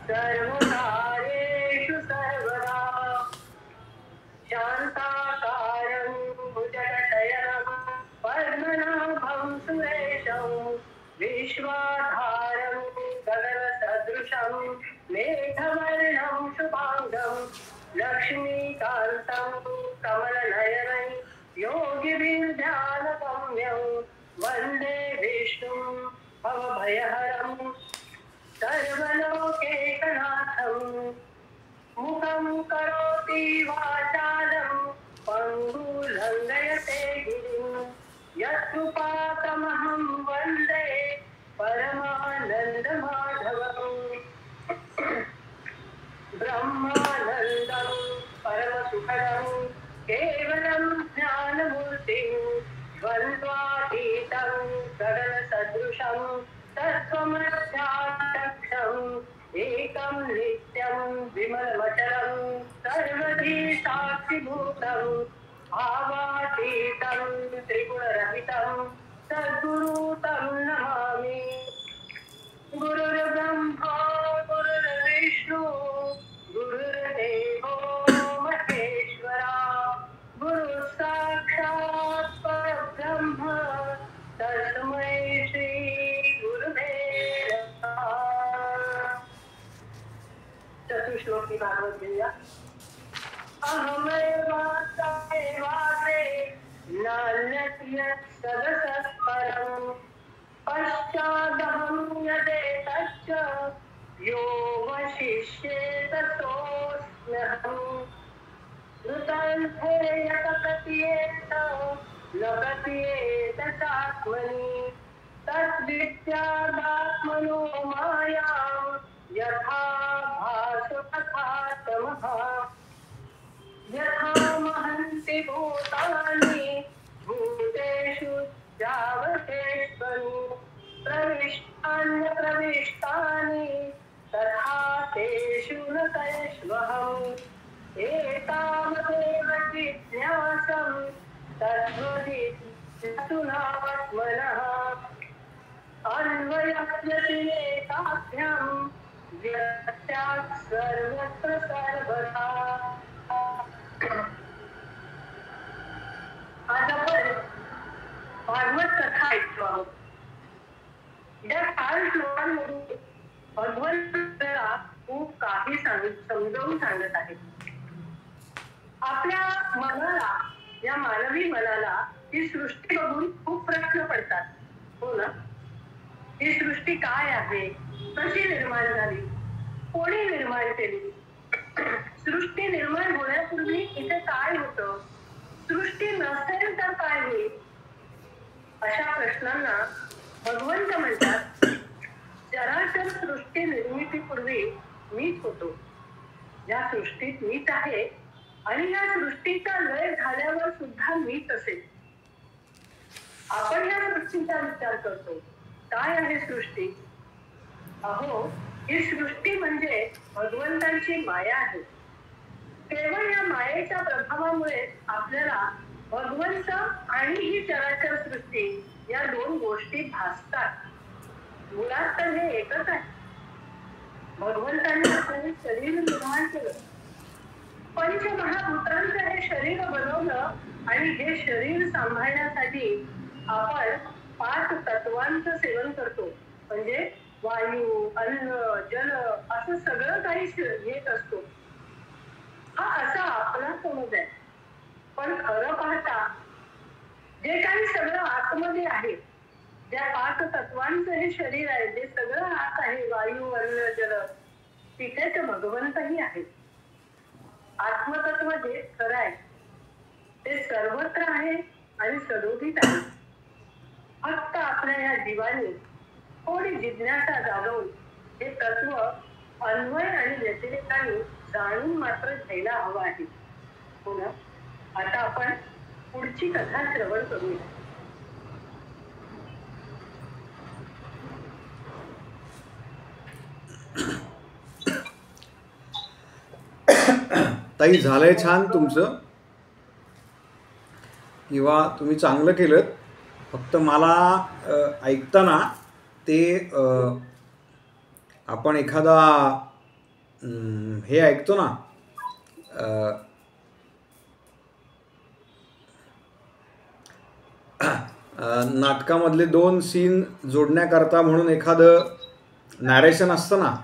सर्वकार्येषु सर्वदा शान्ताकारं भुजगशयनं पद्मनाभं सुरेशं विश्वाधारं गगनसदृशं मेघवर्णं शुभांगं लक्ष्मीकान्तं कमलनयनं योगिभिर्ध्यानगम्यं वन्दे विष्णुं भवभयहरं सर्वलोकैकनाथं मुखं करोति वाचालं पङ्गुलङ्घयते गिरिं यत्कृपातमहं वन्दे परमानन्दमाधवम् ब्रह्मानन्दं परमसुखदं केवलं ज्ञानमूर्तिं द्वन्द्वातीतं गगनसदृशं तत्त्वमध्यात्मम् एकं नित्यं विमलमचलं सर्वधी साक्षिभूतं भावातीतं त्रिगुणरहितं सद्गुरु तं नमामि। गुरुर्ब्रह्मा गुरुर्विष्णु गुरुर्देवो महेश्वरा गुरुः साक्षात् परब्रह्म तस्मै श्री गुरुवे नमः। चतुश्लोकी भागवत घेऊया। अहमेवासे नान्यत् सदसत्परम् पश्चादहं यदेतच्च यो वशिष्येत सोऽस्म्यहम् ऋतन्धेयत कथयेत न कथयेत चात्मनि तद्विद्यादात्मनो मायां यथा भासु तथा तमः यथा महन्ति भूतानि भूतेषु जावतेष्वनु प्रविष्टान्यप्रविष्टानि तथा तेषु न तेष्वहम् एतावदेव जिज्ञासं तद्वदित्सुनात्मनः अन्वयव्यतिरेकाभ्यां व्यत्यात् सर्वत्र सर्वदा। आज आपण भागवत कथा ऐकतो आहोत। या 4 श्लोकांमधून भगवंताला खूप काही समजावून सांगत आहे। आपल्या मनाला, या मानवी मनाला ही सृष्टी बघून खूप प्रश्न पडतात, हो ना? ही सृष्टी काय आहे, कशी निर्माण झाली, कोणी निर्माण केली, सृष्टी निर्माण होण्यापूर्वी इथे काय होतं, सृष्टी नसेल तर काय होईल, अशा प्रश्नांना भगवंत म्हणतात चराचर सृष्टी निर्मितीपूर्वी मीच होतो, या सृष्टीत मीच आहे आणि या सृष्टीचा लय झाल्यावर सुद्धा मीच असेल। आपण या सृष्टीचा विचार करतो, काय आहे सृष्टी? अहो, ही सृष्टी म्हणजे भगवंतांची माया आहे। केवळ या मायेच्या प्रभावामुळे आपल्याला भगवंत आणि ही चराचर सृष्टी या 2 गोष्टी भासतात। मुळात तर हे एकच आहे। भगवंतांनी आपल्याला शरीर निर्माण केलं, पंचमहाभूतांचं हे शरीर बनवलं आणि हे शरीर सांभाळण्यासाठी आपण 5 तत्वांचं सेवन करतो, म्हणजे वायू, अन्न, जल असं सगळं काही घेत असतो। हा असा आपला समज आहे, पण खरं पाहता जे काही सगळं आतमध्ये आहे, ज्या 5 तत्वांचं हे शरीर आहे, जे सगळं आत आहे, वायू, अन्न, जल, तिथे तर भगवंतही आहे। आत्मतत्व जे खरं आहे ते सर्वत्र आहे आणि सदोदित आहे। फक्त आपल्या या जीवाने थोडी जिज्ञासा जागवून हे तत्व अन्वय आणि व्यतिरेकाने जाणून मात्र घ्यायला हवं आहे, हो ना? आता आपण पुढची कथा श्रवण करूया। ताई, झालंय छान तुमचं, किंवा तुम्ही चांगलं केलं। फक्त मला ऐकताना ते आपण एखादा हे ऐकतो ना, नाटकामधले 2 सीन जोडण्याकरता म्हणून एखादं नॅरेशन असतं ना,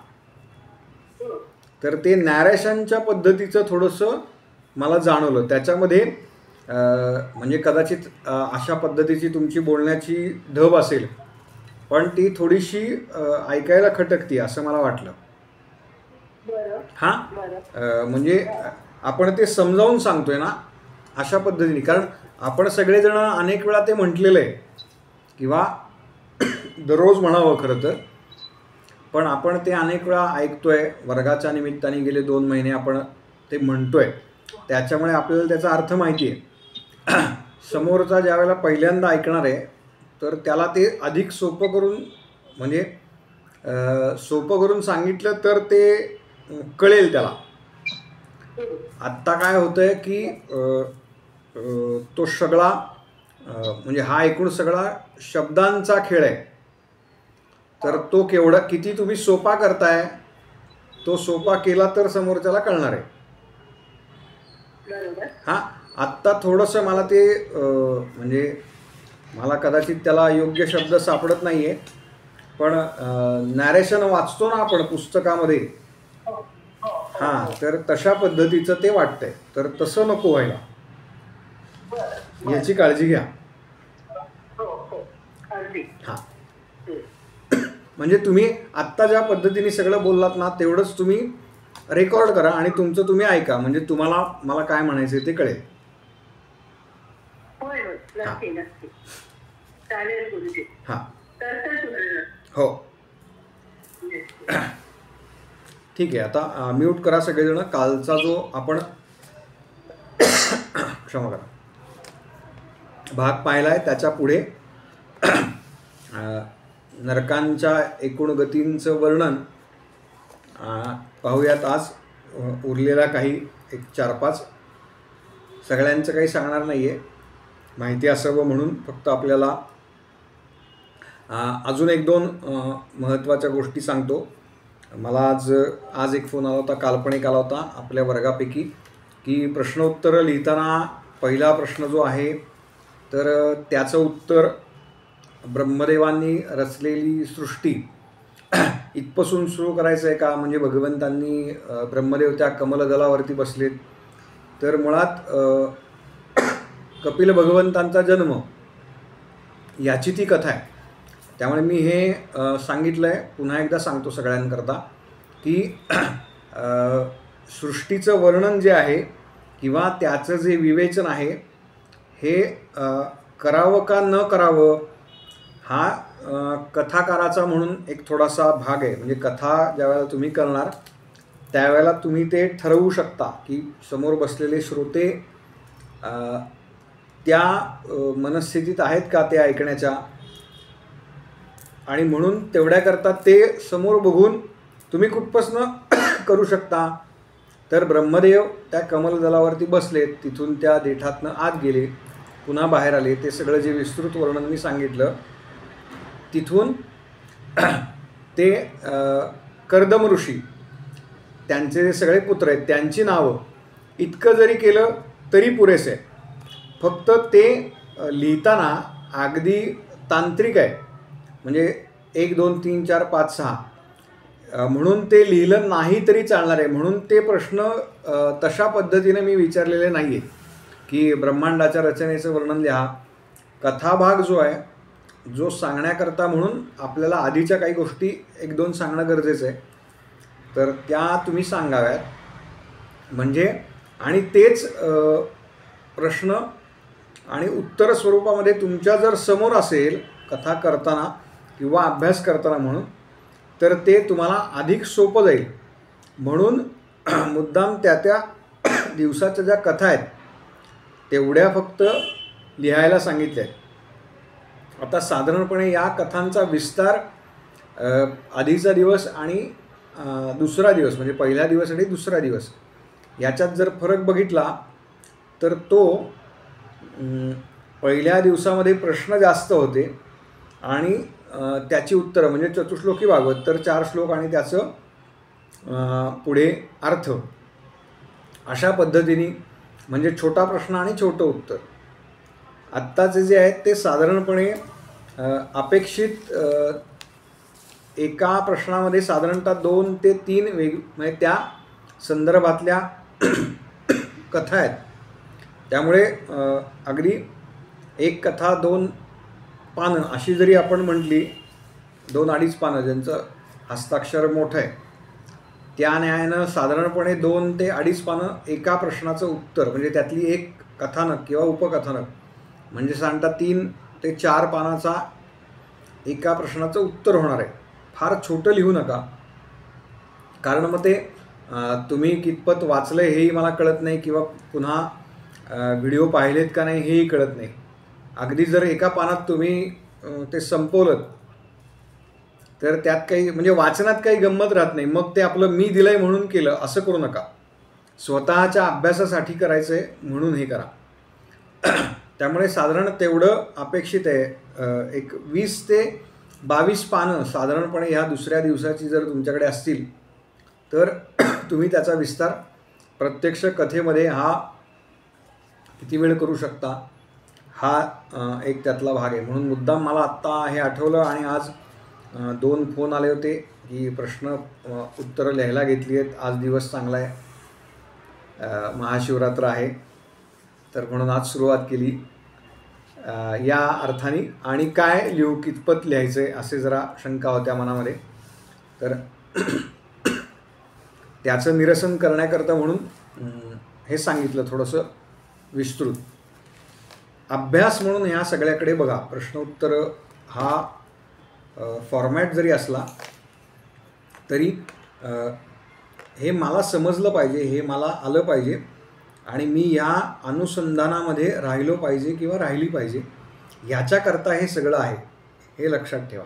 तर ते नॅरेशनच्या पद्धतीचं थोडंसं मला जाणवलं त्याच्यामध्ये. म्हणजे कदाचित अशा पद्धतीची तुमची बोलण्याची ढब असेल, पण ती थोडीशी ऐकायला खटकती असं मला वाटलं. हां, म्हणजे आपण ते समजावून सांगतोय ना अशा पद्धतीने, कारण आपण सगळेजण अनेक वेळा ते म्हटलेलं आहे किंवा दररोज म्हणावं खरं तर, पण आपण ते अनेक वेळा ऐकतोय. वर्गाच्या निमित्ताने गेले 2 महिने आपण ते म्हणतोय, त्याच्यामुळे आपल्याला त्याचा अर्थ माहिती आहे. समोरचा ज्या वेळेला पहिल्यांदा ऐकणार आहे तर त्याला ते अधिक सोपं करून, म्हणजे सोपं करून सांगितलं तर ते कळेल त्याला. आत्ता काय होतं आहे की तो सगळा म्हणजे हा एकूण सगळा शब्दांचा खेळ आहे. तर तो किती तुम्ही सोपा करताय, तो सोपा केला तर समोरच्याला कळणार आहे. हां, आत्ता थोडंसं मला ते म्हणजे मला कदाचित त्याला योग्य शब्द सापडत नाही आहे, पण नॅरेशन वाचतो ना आपण पुस्तकामध्ये, हां, तर तशा पद्धतीचं ते वाटतंय. तर तसं नको व्हायला, याची काळजी घ्या. हां, म्हणजे तुम्ही आत्ता ज्या पद्धतीने सगळं बोललात ना तेवढंच तुम्ही रेकॉर्ड करा आणि तुमचं तुम्ही ऐका, म्हणजे तुम्हाला मला काय म्हणायचं ते कळेल. हां, हो, ठीक आहे. आता म्यूट करा सगळेजण. कालचा जो आपण क्षमा करा भाग पाहिला आहे त्याच्या पुढे नरकांच्या एकूण गतींचं वर्णन पाहूयात आज. उरलेला काही एक 4-5 सगळ्यांचं काही सांगणार नाही आहे, माहिती असावं म्हणून फक्त आपल्याला अजून 1-2 महत्त्वाच्या गोष्टी सांगतो. मला आज एक फोन आला होता, काल्पनिक आला होता आपल्या वर्गापैकी, की प्रश्नोत्तरं लिहिताना पहिला प्रश्न जो आहे तर त्याचं उत्तर ब्रह्मदेवांनी रचलेली सृष्टी इथपासून सुरू करायचं आहे का, म्हणजे भगवंतांनी ब्रह्मदेव त्या कमलदलावरती बसलेत. तर मुळात कपिल भगवंतांचा जन्म याची ती कथा आहे. त्यामुळे मी हे सांगितलं आहे, पुन्हा एकदा सांगतो सगळ्यांकरता, की सृष्टीचं वर्णन जे आहे किंवा त्याचं जे विवेचन आहे हे करावं का न करावं हा कथाकाराचा म्हणून एक थोडासा भाग आहे. म्हणजे कथा ज्यावेळेला तुम्ही करणार त्यावेळेला तुम्ही ते ठरवू शकता की समोर बसलेले श्रोते त्या मनस्थितीत आहेत का ते ऐकण्याच्या, आणि म्हणून तेवढ्याकरता ते समोर बघून तुम्ही कुठपासनं करू शकता. तर ब्रह्मदेव त्या कमलदलावरती बसलेत, तिथून त्या देठातनं आत गेले, पुन्हा बाहेर आले, ते सगळं जे विस्तृत वर्णन मी सांगितलं. तिथून ते कर्दम ऋषी त्यांचे जे सगळे पुत्र आहेत त्यांची नावं, इतकं जरी केलं तरी पुरेसे आहे. फक्त ते लिहिताना अगदी तांत्रिक आहे, म्हणजे 1 2 3 4 5 6 म्हणून ते लिहिलं नाही तरी चालणार आहे. म्हणून ते प्रश्न तशा पद्धतीने मी विचारलेले नाही आहे की ब्रह्मांडाच्या रचनेचं वर्णन लिहा. कथाभाग जो आहे जो सांगण्याकरता म्हणून आपल्याला आधीच्या काही गोष्टी 1 2 सांगणं गरजेचं आहे, तर त्या तुम्ही सांगाव्यात. म्हणजे आणि तेच प्रश्न आणि उत्तर स्वरूपामध्ये तुमच्या जर समोर असेल कथा करताना किंवा अभ्यास करताना म्हणून, तर ते तुम्हाला अधिक सोपं जाईल. म्हणून मुद्दाम त्या दिवसाच्या ज्या कथा आहेत तेवढ्या फक्त लिहायला सांगितल्या आहेत. आता साधारणपणे या कथांचा विस्तार आधीचा दिवस आणि दुसरा दिवस, म्हणजे पहिला दिवस आणि दुसरा दिवस याच्यात जर फरक बघितला तर तो पहिल्या दिवसामध्ये प्रश्न जास्त होते आणि त्याची उत्तरं म्हणजे चतुश्लोकी भागवत तर 4 श्लोक आणि त्याचं पुढे अर्थ, अशा पद्धतीने, म्हणजे छोटा प्रश्न आणि छोटं उत्तर. आत्ताचे जे आहेत ते साधारणपणे अपेक्षित एका प्रश्नामध्ये साधारणतः 2 ते 3 म्हणजे त्या संदर्भातल्या कथा आहेत. त्यामुळे अगदी एक कथा 2 पानं अशी जरी आपण म्हटली, 2-2.5 पानं ज्यांचं हस्ताक्षर मोठं आहे, त्या न्यायानं साधारणपणे 2 ते 2.5 पानं एका प्रश्नाचं उत्तर, म्हणजे त्यातली एक कथानक किंवा उपकथानक, म्हणजे साधारणतः 3 ते 4 पानाचा एका प्रश्नाचं उत्तर होणार आहे. फार छोटं लिहू नका, कारण मग ते तुम्ही कितपत वाचलं हेही मला कळत नाही, किंवा पुन्हा व्हिडिओ पाहिलेत का नाही हेही कळत नाही. अगदी जर एका पानात तुम्ही ते संपवलं तर त्यात काही, म्हणजे वाचनात काही गंमत राहत नाही. मग ते आपलं मी दिलंय म्हणून केलं असं करू नका. स्वतःच्या अभ्यासासाठी करायचं आहे म्हणून हे करा. त्यामुळे साधारण तेवढं अपेक्षित आहे. एक 20 ते 22 पानं साधारणपणे ह्या दुसऱ्या दिवसाची जर तुमच्याकडे असतील तर तुम्ही त्याचा विस्तार प्रत्यक्ष कथेमध्ये हा किती वेळ करू शकता, हा एक त्यातला भाग आहे. म्हणून मुद्दाम मला आत्ता हे आठवलं, आणि आज 2 फोन आले होते की प्रश्न उत्तरं लिहायला घेतली आहेत, आज दिवस चांगला आहे, महाशिवरात्र आहे, तर म्हणून आज सुरुवात केली या अर्थाने. आणि काय लिहू, कितपत लिहायचं आहे असे जरा शंका होत्या मनामध्ये, तर त्याचं निरसन करण्याकरता म्हणून हे सांगितलं थोडंसं विस्तृत. अभ्यास म्हणून ह्या सगळ्याकडे बघा. प्रश्न उत्तर हा फॉर्मॅट जरी असला तरी हे मला समजलं पाहिजे, हे मला आलं पाहिजे, आणि मी या अनुसंधानामध्ये राहिलो पाहिजे किंवा राहिली पाहिजे, ह्याच्याकरता हे सगळं आहे, हे लक्षात ठेवा.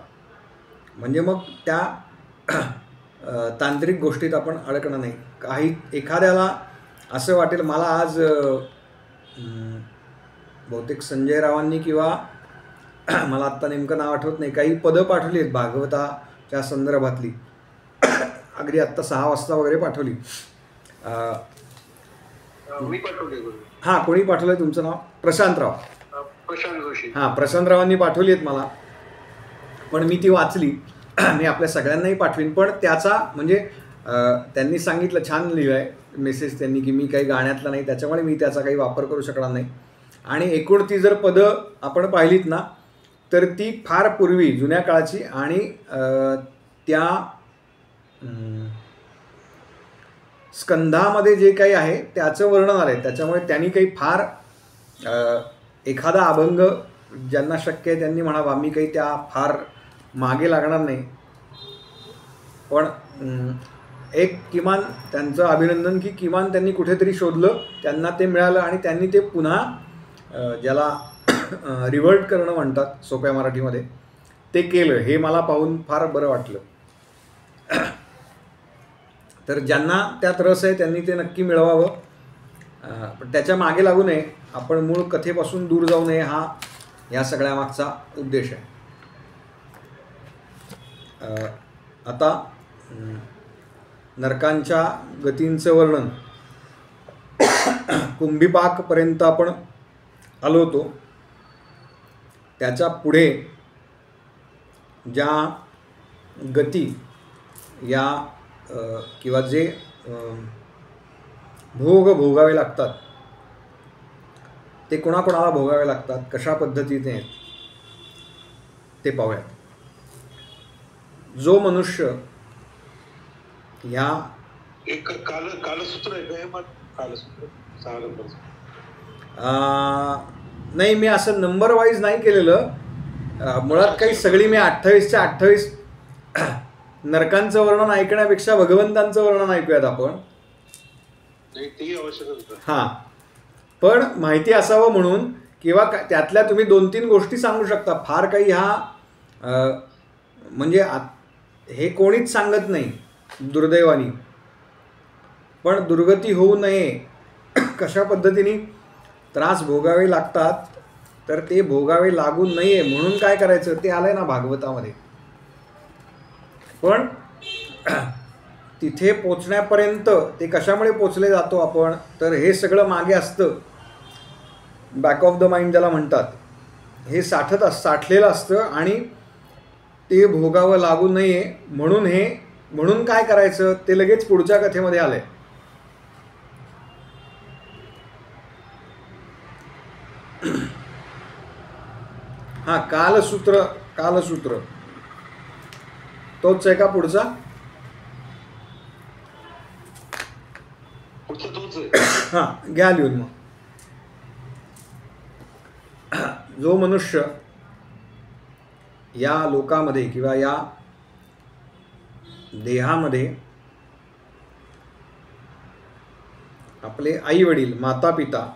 म्हणजे मग त्या तांत्रिक गोष्टीत आपण अडकणं नाही. काही एखाद्याला असं वाटेल, मला आज बहुतेक संजय रावांनी किंवा मला आत्ता नेमकं नाव आठवत नाही, काही पदं पाठवली आहेत भागवताच्या संदर्भातली, अगदी आत्ता 6 वाजता वगैरे पाठवली. हां, कोणी पाठवलं आहे तुमचं नाव? प्रशांतराव जोशी. हां, प्रशांतरावांनी पाठवली आहेत मला, पण मी ती वाचली. मी आपल्या सगळ्यांनाही पाठवीन, पण त्याचा म्हणजे त्यांनी सांगितलं, छान लिहिलं आहे मेसेज त्यांनी, की मी काही गाण्यातला नाही, त्याच्यामुळे मी त्याचा काही वापर करू शकणार नाही. आणि एकूण ती जर पदं आपण पाहिलीत ना, तर ती फार पूर्वी जुन्या काळाची, आणि त्या स्कंधामध्ये जे काही आहे त्याचं वर्णन आलं आहे. त्याच्यामुळे त्यांनी काही फार एखादा अभंग ज्यांना शक्य आहे त्यांनी म्हणावा, मी काही त्या फार मागे लागणार नाही, पण एक किमान त्यांचं अभिनंदन की किमान त्यांनी कुठेतरी शोधलं, त्यांना ते मिळालं, आणि त्यांनी ते पुन्हा ज्याला रिव्हर्ट करणं म्हणतात सोप्या मराठीमध्ये, ते केलं. हे मला पाहून फार बरं वाटलं. तर ज्यांना त्यात रस आहे त्यांनी ते नक्की मिळवावं, पण त्याच्या मागे लागू नये, आपण मूळ कथेपासून दूर जाऊ नये, हा या सगळ्या मागचा उद्देश आहे. आता नरकांच्या गतींचं वर्णन कुंभीपाकपर्यंत आपण आलो होतो. त्याच्या पुढे ज्या गती या किंवा जे भोग भोगावे लागतात ते कोणाकोणाला भोगावे लागतात, कशा पद्धतीने ते पाहूयात. जो मनुष्य ह्या एक कालसूत्र आहे का? कालसूत्र 6 नंबरचं नाही, मी असं नंबर वाईज नाही केलेलं. मुळात काही सगळी मी 28च्या 28 नरकांचं वर्णन ऐकण्यापेक्षा भगवंतांचं वर्णन ऐकूयात आपण. हां, पण माहिती असावं म्हणून, किंवा त्यातल्या तुम्ही 2-3 गोष्टी सांगू शकता. फार काही ह्या म्हणजे हे कोणीच सांगत नाही दुर्दैवानी, पण दुर्गती होऊ नये, कशा पद्धतीने त्रास भोगावे लागतात, तर ते भोगावे लागू नये म्हणून काय करायचं ते आलंय ना भागवतामध्ये. पण तिथे पोचण्यापर्यंत ते कशामुळे पोचले जातो आपण, तर हे सगळं मागे असतं, बॅक ऑफ द माइंड ज्याला म्हणतात, हे साठलेलं असतं आणि ते भोगावं लागू नये म्हणून काय करायचं ते लगेच पुढच्या कथेमध्ये आलंय. हा कालसूत्र तोच आहे का पुढचा? पुढचं तोच आहे. हां, घ्या लिहून. मग जो मनुष्य या लोकामध्ये किंवा या देहामध्ये आपले आई वडील, माता पिता,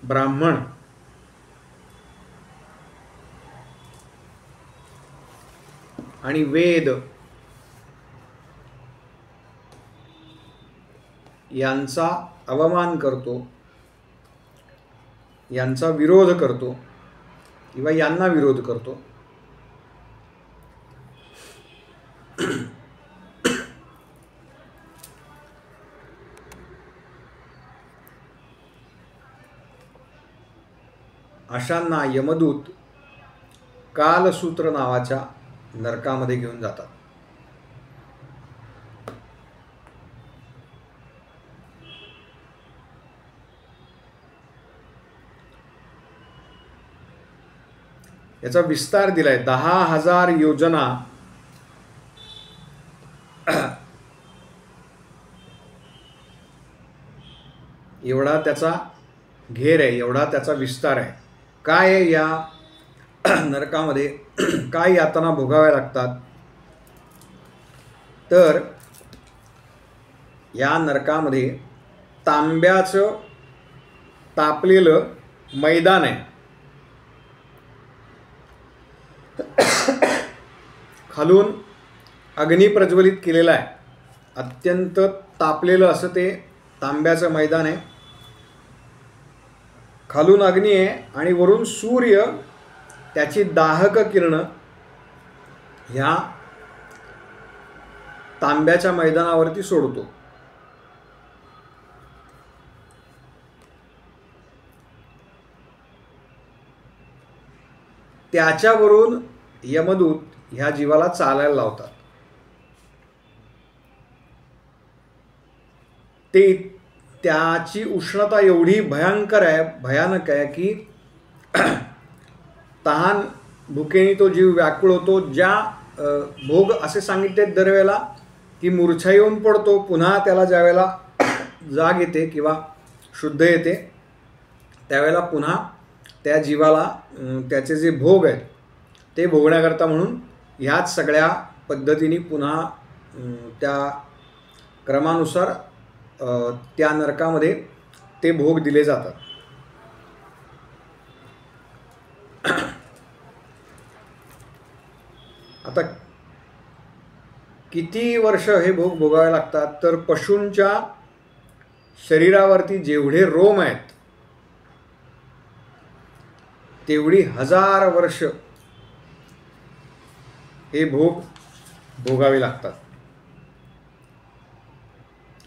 ब्राह्मण, आणि वेद यांचा अवमान करतो, यांचा विरोध करतो किंवा यांना विरोध करतो, अशांना यमदूत कालसूत्र नावाच्या नरकामध्ये घेऊन जातात. याचा विस्तार दिलाय 10,000 योजना एवढा त्याचा घेर आहे, एवढा त्याचा विस्तार आहे. काय आहे या नरकामध्ये, काय यातना भोगाव्या लागतात, तर या नरकामध्ये तांब्याचं तापलेलं मैदान आहे. खालून अग्नी प्रज्वलित केलेला आहे, अत्यंत तापलेलं असं ते तांब्याचं मैदान आहे. खालून अग्नी आहे आणि वरून सूर्य त्याची दाहक किरणं ह्या तांब्याच्या मैदानावरती सोडतो. त्याच्यावरून यमदूत ह्या जीवाला चालायला लावतात. त्याची उष्णता एवढी भयानक आहे की तहान भुकेने तो जीव व्याकुळ होतो. ज्या भोग असे सांगितले दरवेळेला की मूर्छा येऊन पडतो, पुन्हा त्याला ज्यावेळेला जाग येते किंवा शुद्ध येते त्यावेळेला पुन्हा त्या जीवाला त्याचे जे भोग आहेत ते भोगण्याकरता म्हणून ह्याच सगळ्या पद्धतीने पुन्हा त्या क्रमानुसार त्या नरकामध्ये ते भोग दिले जातात. आता किती वर्ष हे भोग भोगावे लागतात, तर पशूंच्या शरीरावरती जेवढे रोम आहेत तेवढी 1000 वर्ष हे भोग भोगावे लागतात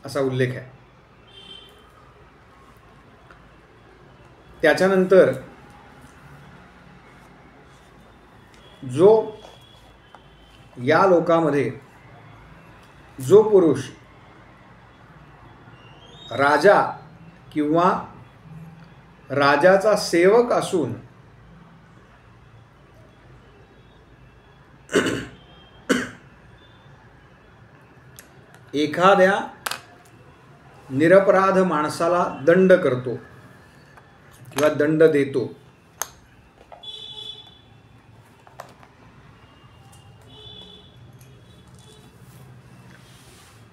असा उल्लेख आहे. त्याच्यानंतर जो या लोकामध्ये जो पुरुष राजा किंवा राजाचा सेवक असून एखाद्या निरपराध माणसाला दंड करतो किंवा दंड देतो,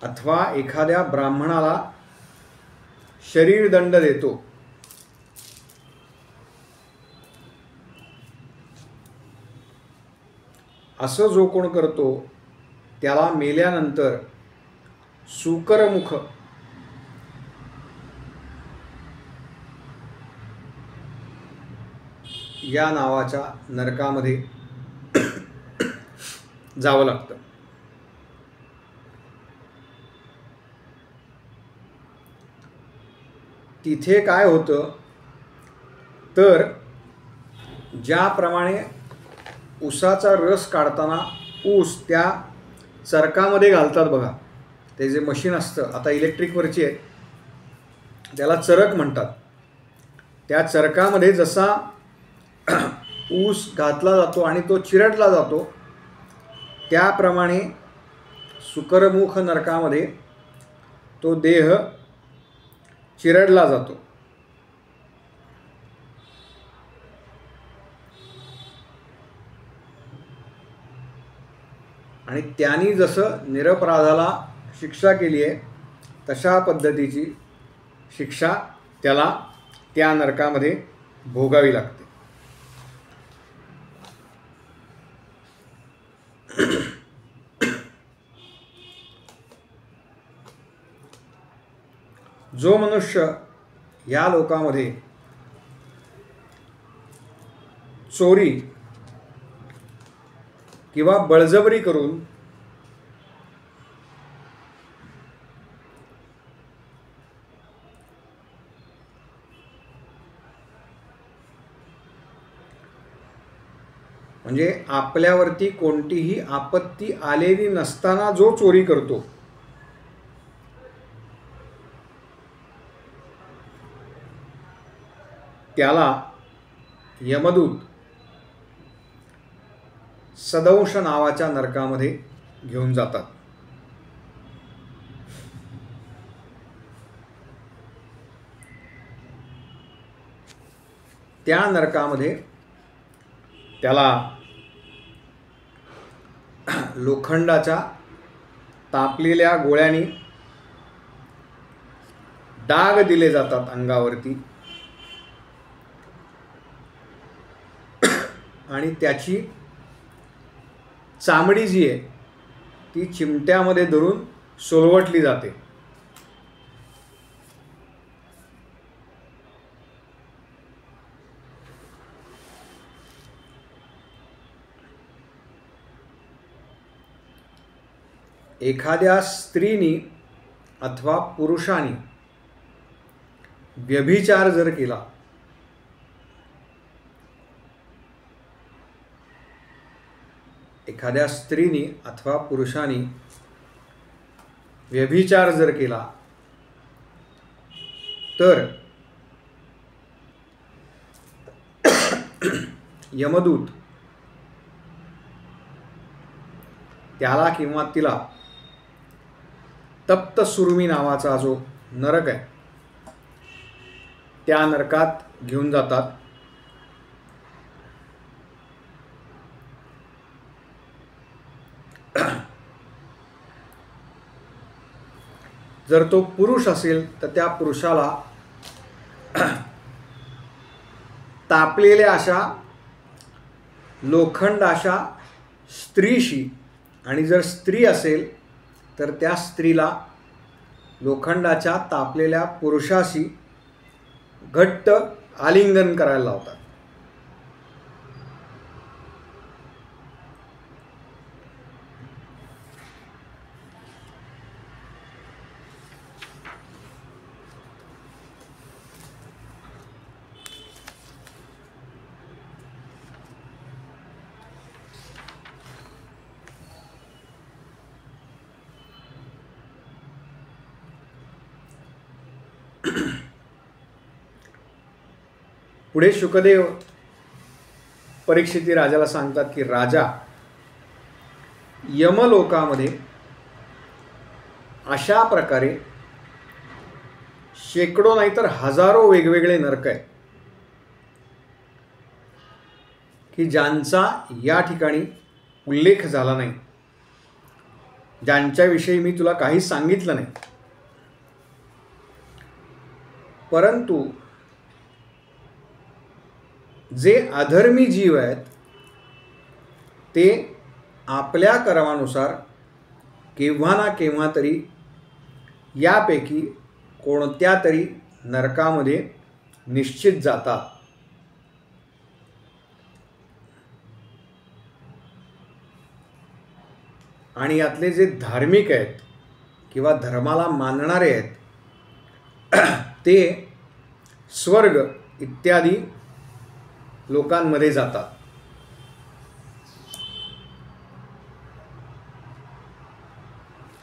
अथवा एखाद्या ब्राह्मणाला शरीर दंड देतो, असं जो कोण करतो त्याला मेल्यानंतर सुकरमुख या नावाच्या नरकामध्ये जावं लागतं. तिथे काय होतं तर ज्याप्रमाणे ऊसाचा रस काढताना ऊस त्या चरकामध्ये घालतात बघा, ते जे मशीन असतं, आता इलेक्ट्रिकवरची आहे, त्याला चरक म्हणतात. त्या चरकामध्ये जसा ऊस घातला जातो आणि तो चिरडला जातो, त्याप्रमाणे सुकरमुख नरकामध्ये तो देह चिरडला जातो. आणि त्यांनी जसं निरपराधाला शिक्षा केली आहे तशा पद्धतीची शिक्षा त्याला त्या नरकामध्ये भोगावी लागते. जो मनुष्य या लोकामध्ये चोरी किंवा बळजबरी करून म्हणजे आपल्यावरती कोणतीही आपत्ती आलेली नसताना जो चोरी करतो, त्याला यमदूत सदंश नावाच्या नरकामध्ये घेऊन जातात. त्या नरकामध्ये त्याला लोखंडाच्या तापलेल्या गोळ्यांनी डाग दिले जातात अंगावरती आणि त्याची चामडी जी आहे ती चिमट्यामध्ये धरून सोलवटली जाते. एखाद्या स्त्रीनी अथवा पुरुषाने व्यभिचार जर केला, एखाद्या स्त्रीनी अथवा पुरुषाने व्यभिचार जर केला तर यमदूत त्याला किंवा तिला तप्त सुरुमी नावाचा जो नरक आहे त्या नरकात घेऊन जातात. जर तो पुरुष असेल तर त्या पुरुषाला तापलेल्या अशा लोखंड अशा स्त्रीशी, आणि जर स्त्री असेल तर त्या स्त्रीला लोखंडाच्या तापलेल्या पुरुषाशी घट्ट आलिंगन करायला लावतात. पुढे शुकदेव परीक्षिती राजाला सांगतात की राजा, यमलोकामध्ये अशा प्रकारे शेकडो नाहीतर हजारो वेगवेगळे नरक आहेत की ज्यांचा या ठिकाणी उल्लेख झाला नाही, ज्यांच्याविषयी मी तुला काही सांगितलं नाही. परंतु जे अधर्मी जीव आहेत ते आपल्या कर्मानुसार केव्हा ना केव्हा तरी यापैकी कोणत्या तरी नरकामध्ये निश्चित जातात. आणि यातले जे धार्मिक आहेत किंवा धर्माला मानणारे आहेत ते स्वर्ग इत्यादी लोकांमध्ये जातात.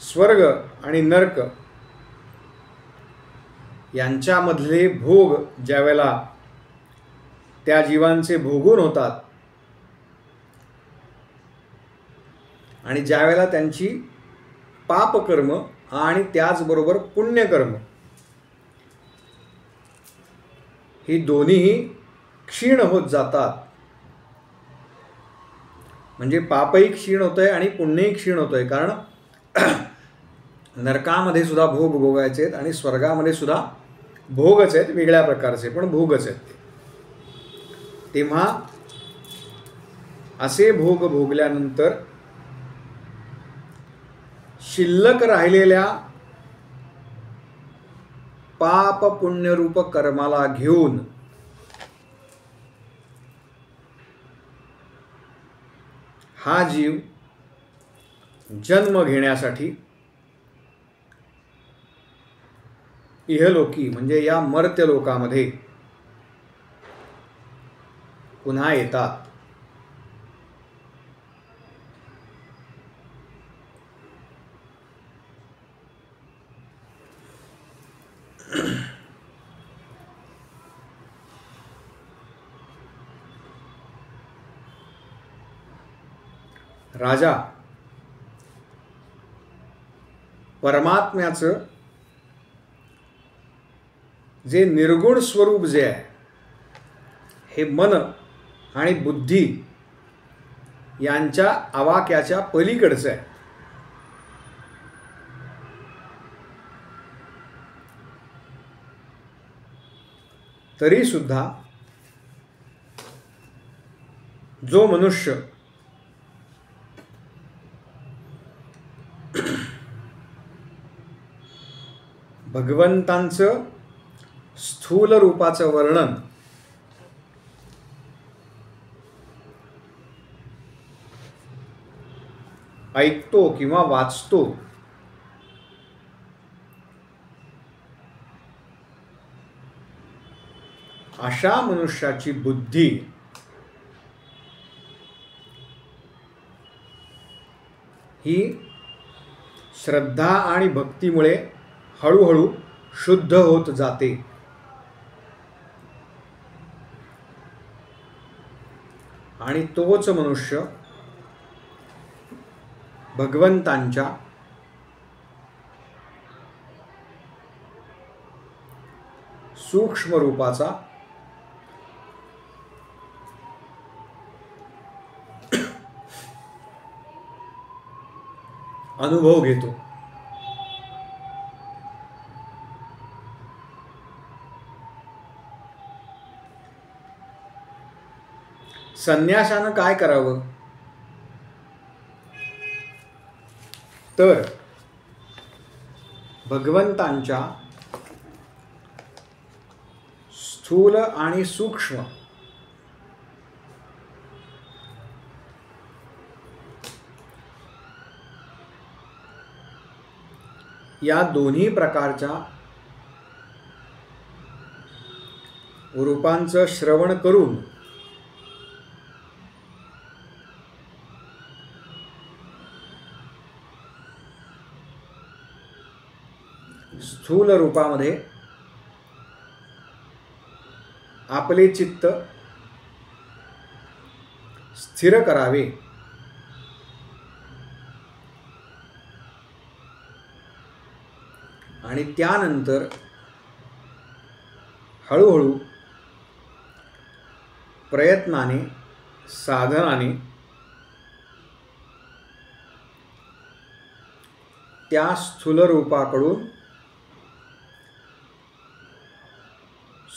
स्वर्ग आणि नरक यांच्यामधले भोग ज्यावेळेला त्या जीवांचे भोगून होतात आणि ज्यावेळेला त्यांची पापकर्म आणि त्याचबरोबर पुण्यकर्म ही दोन्हीही क्षीण होत जातात, म्हणजे पापही क्षीण होतंय आणि पुण्यही क्षीण होतंय. कारण नरकामध्ये सुद्धा भोग भोगायचे आहेत आणि स्वर्गामध्ये सुद्धा भोगच आहेत, वेगळ्या प्रकारचे पण भोगच आहेत. तेव्हा असे भोग भोगल्यानंतर शिल्लक राहिलेल्या पाप पुण्यरूप कर्माला घेऊन हा जीव जन्म घेण्यासाठी इहलोकी म्हणजे या मर्त्य लोकामध्ये पुन्हा येतात. राजा परमात्म्याचं जे निर्गुण स्वरूप जे आहे हे मन आणि बुद्धी यांच्या आवाक्याच्या पलीकडचं आहे. तरी सुद्धा जो मनुष्य भगवंतांचं स्थूल रूपाचं वर्णन ऐकतो किंवा वाचतो अशा मनुष्याची बुद्धी ही श्रद्धा आणि भक्तीमुळे हळूहळू शुद्ध होत जाते. आणि तोच मनुष्य भगवंतांच्या सूक्ष्म रूपाचा अनुभव घेतो. संन्याशानं काय करावं तर भगवंतांच्या स्थूल आणि सूक्ष्म या दोन्ही प्रकारच्या रूपांचं श्रवण करून स्थूल रूपामध्ये आपले चित्त स्थिर करावे आणि त्यानंतर हळूहळू प्रयत्नाने साधनाने त्या स्थूल रूपाकडून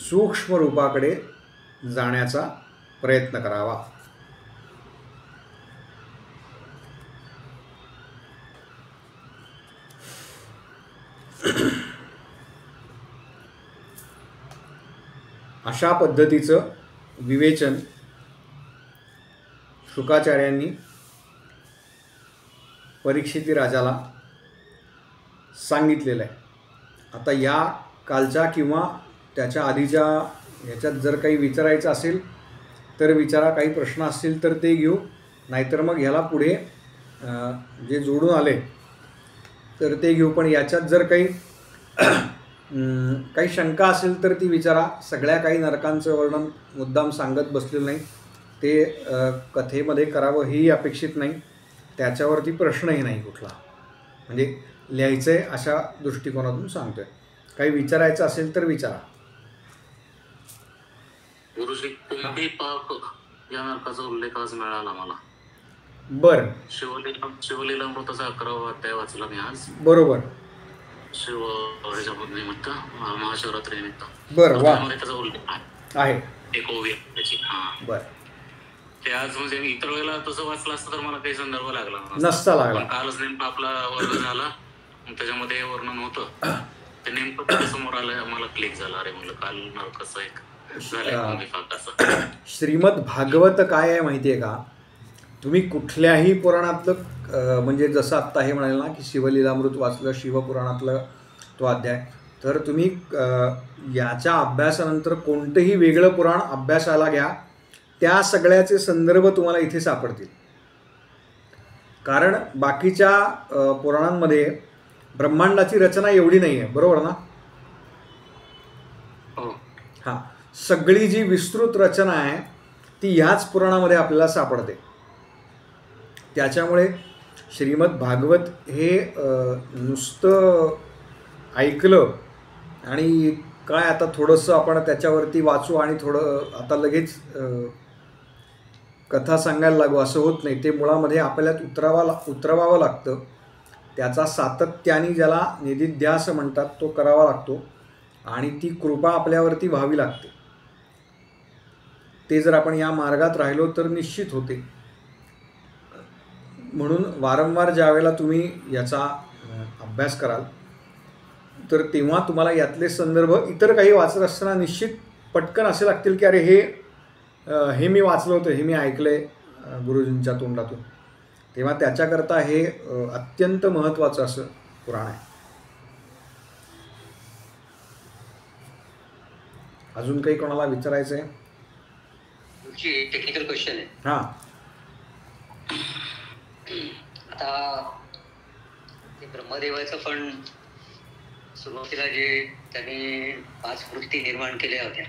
सूक्ष्म रूपाकडे जाण्याचा प्रयत्न करावा. अशा पद्धतीचं विवेचन शुकाचार्यांनी परीक्षिती राजाला सांगितलेलं आहे. आता या कालच्या किंवा त्याच्या आधीच्या ह्याच्यात जर काही विचारायचं असेल तर विचारा, काही प्रश्न असतील तर ते घेऊ, नाहीतर मग ह्याला पुढे जे जोडून आले तर ते घेऊ. पण याच्यात जर काही काही शंका असेल तर ती विचारा. सगळ्या काही नरकांचं वर्णन मुद्दाम सांगत बसलेलं नाही, ते कथेमध्ये करावं ही अपेक्षित नाही, त्याच्यावरती प्रश्नही नाही कुठला, म्हणजे लिहायचं आहे अशा दृष्टिकोनातून सांगतोय. काही विचारायचं असेल तर विचारा. गुरुजी, कुंभी पाक या नरकाचा उल्लेख आज मिळाला मला. बरं, शिवलीलामृताचा 11वा अध्याय वाचला मी आज. बरोबर, शिव ह्याच्या निमित्त, महाशिवरात्री निमित्त. बरं, वा, त्याचा उल्लेख आहे. एक ओवी त्याची. हा, बरं, ते आज म्हणजे इतर वेळेला तसं वाचलं असतं तर मला काही संदर्भ लागला नसता लागला. पण कालच नेमकं आपला वर्ग झाला, त्याच्यामध्ये हे वर्णन होतं, ते नेमकं समोर आलं, मला क्लिक झालं. अरे म्हणलं काल नरकाचं एक श्रीमद भागवत काय आहे माहिती आहे का? तुम्ही कुठल्याही पुराणातलं म्हणजे जसं आत्ता हे म्हणाले ना की शिवलीलामृत वाचलं, शिवपुराणातलं तो अध्याय, तर तुम्ही याच्या अभ्यासानंतर कोणतंही वेगळं पुराण अभ्यासाला घ्या, त्या सगळ्याचे संदर्भ तुम्हाला इथे सापडतील. कारण बाकीच्या पुराणांमध्ये ब्रह्मांडाची रचना एवढी नाही आहे, बरोबर ना? हां, सगळी जी विस्तृत रचना आहे ती ह्याच पुराणामध्ये आपल्याला सापडते. त्याच्यामुळे श्रीमद भागवत हे नुसतं ऐकलं आणि काय आता थोडंसं आपण त्याच्यावरती वाचू आणि थोडं आता लगेच कथा सांगायला लागू असं होत नाही. ते मुळामध्ये आपल्याला उतरवावं लागतं. त्याचा सातत्याने ज्याला निधिध्यास म्हणतात तो करावा लागतो आणि ती कृपा आपल्यावरती व्हावी लागते. ते जर आपण या मार्गात राहिलो तर निश्चित होते. म्हणून वारंवार ज्यावेळेला तुम्ही याचा अभ्यास कराल तर तेव्हा तुम्हाला यातले संदर्भ इतर काही वाचत असताना निश्चित पटकन असे लागतील की अरे हे मी वाचलं होतं, हे मी ऐकलं आहे गुरुजींच्या तोंडातून. तेव्हा त्याच्याकरता हे अत्यंत महत्त्वाचं असं पुराण आहे. अजून काही कोणाला विचारायचं आहे? टेक्निकल क्वेश्चन आहे. हां, आता ते ब्रह्मदेवाचं पण सुरुवातीला जे त्यांनी 5 वृत्ती निर्माण केल्या होत्या,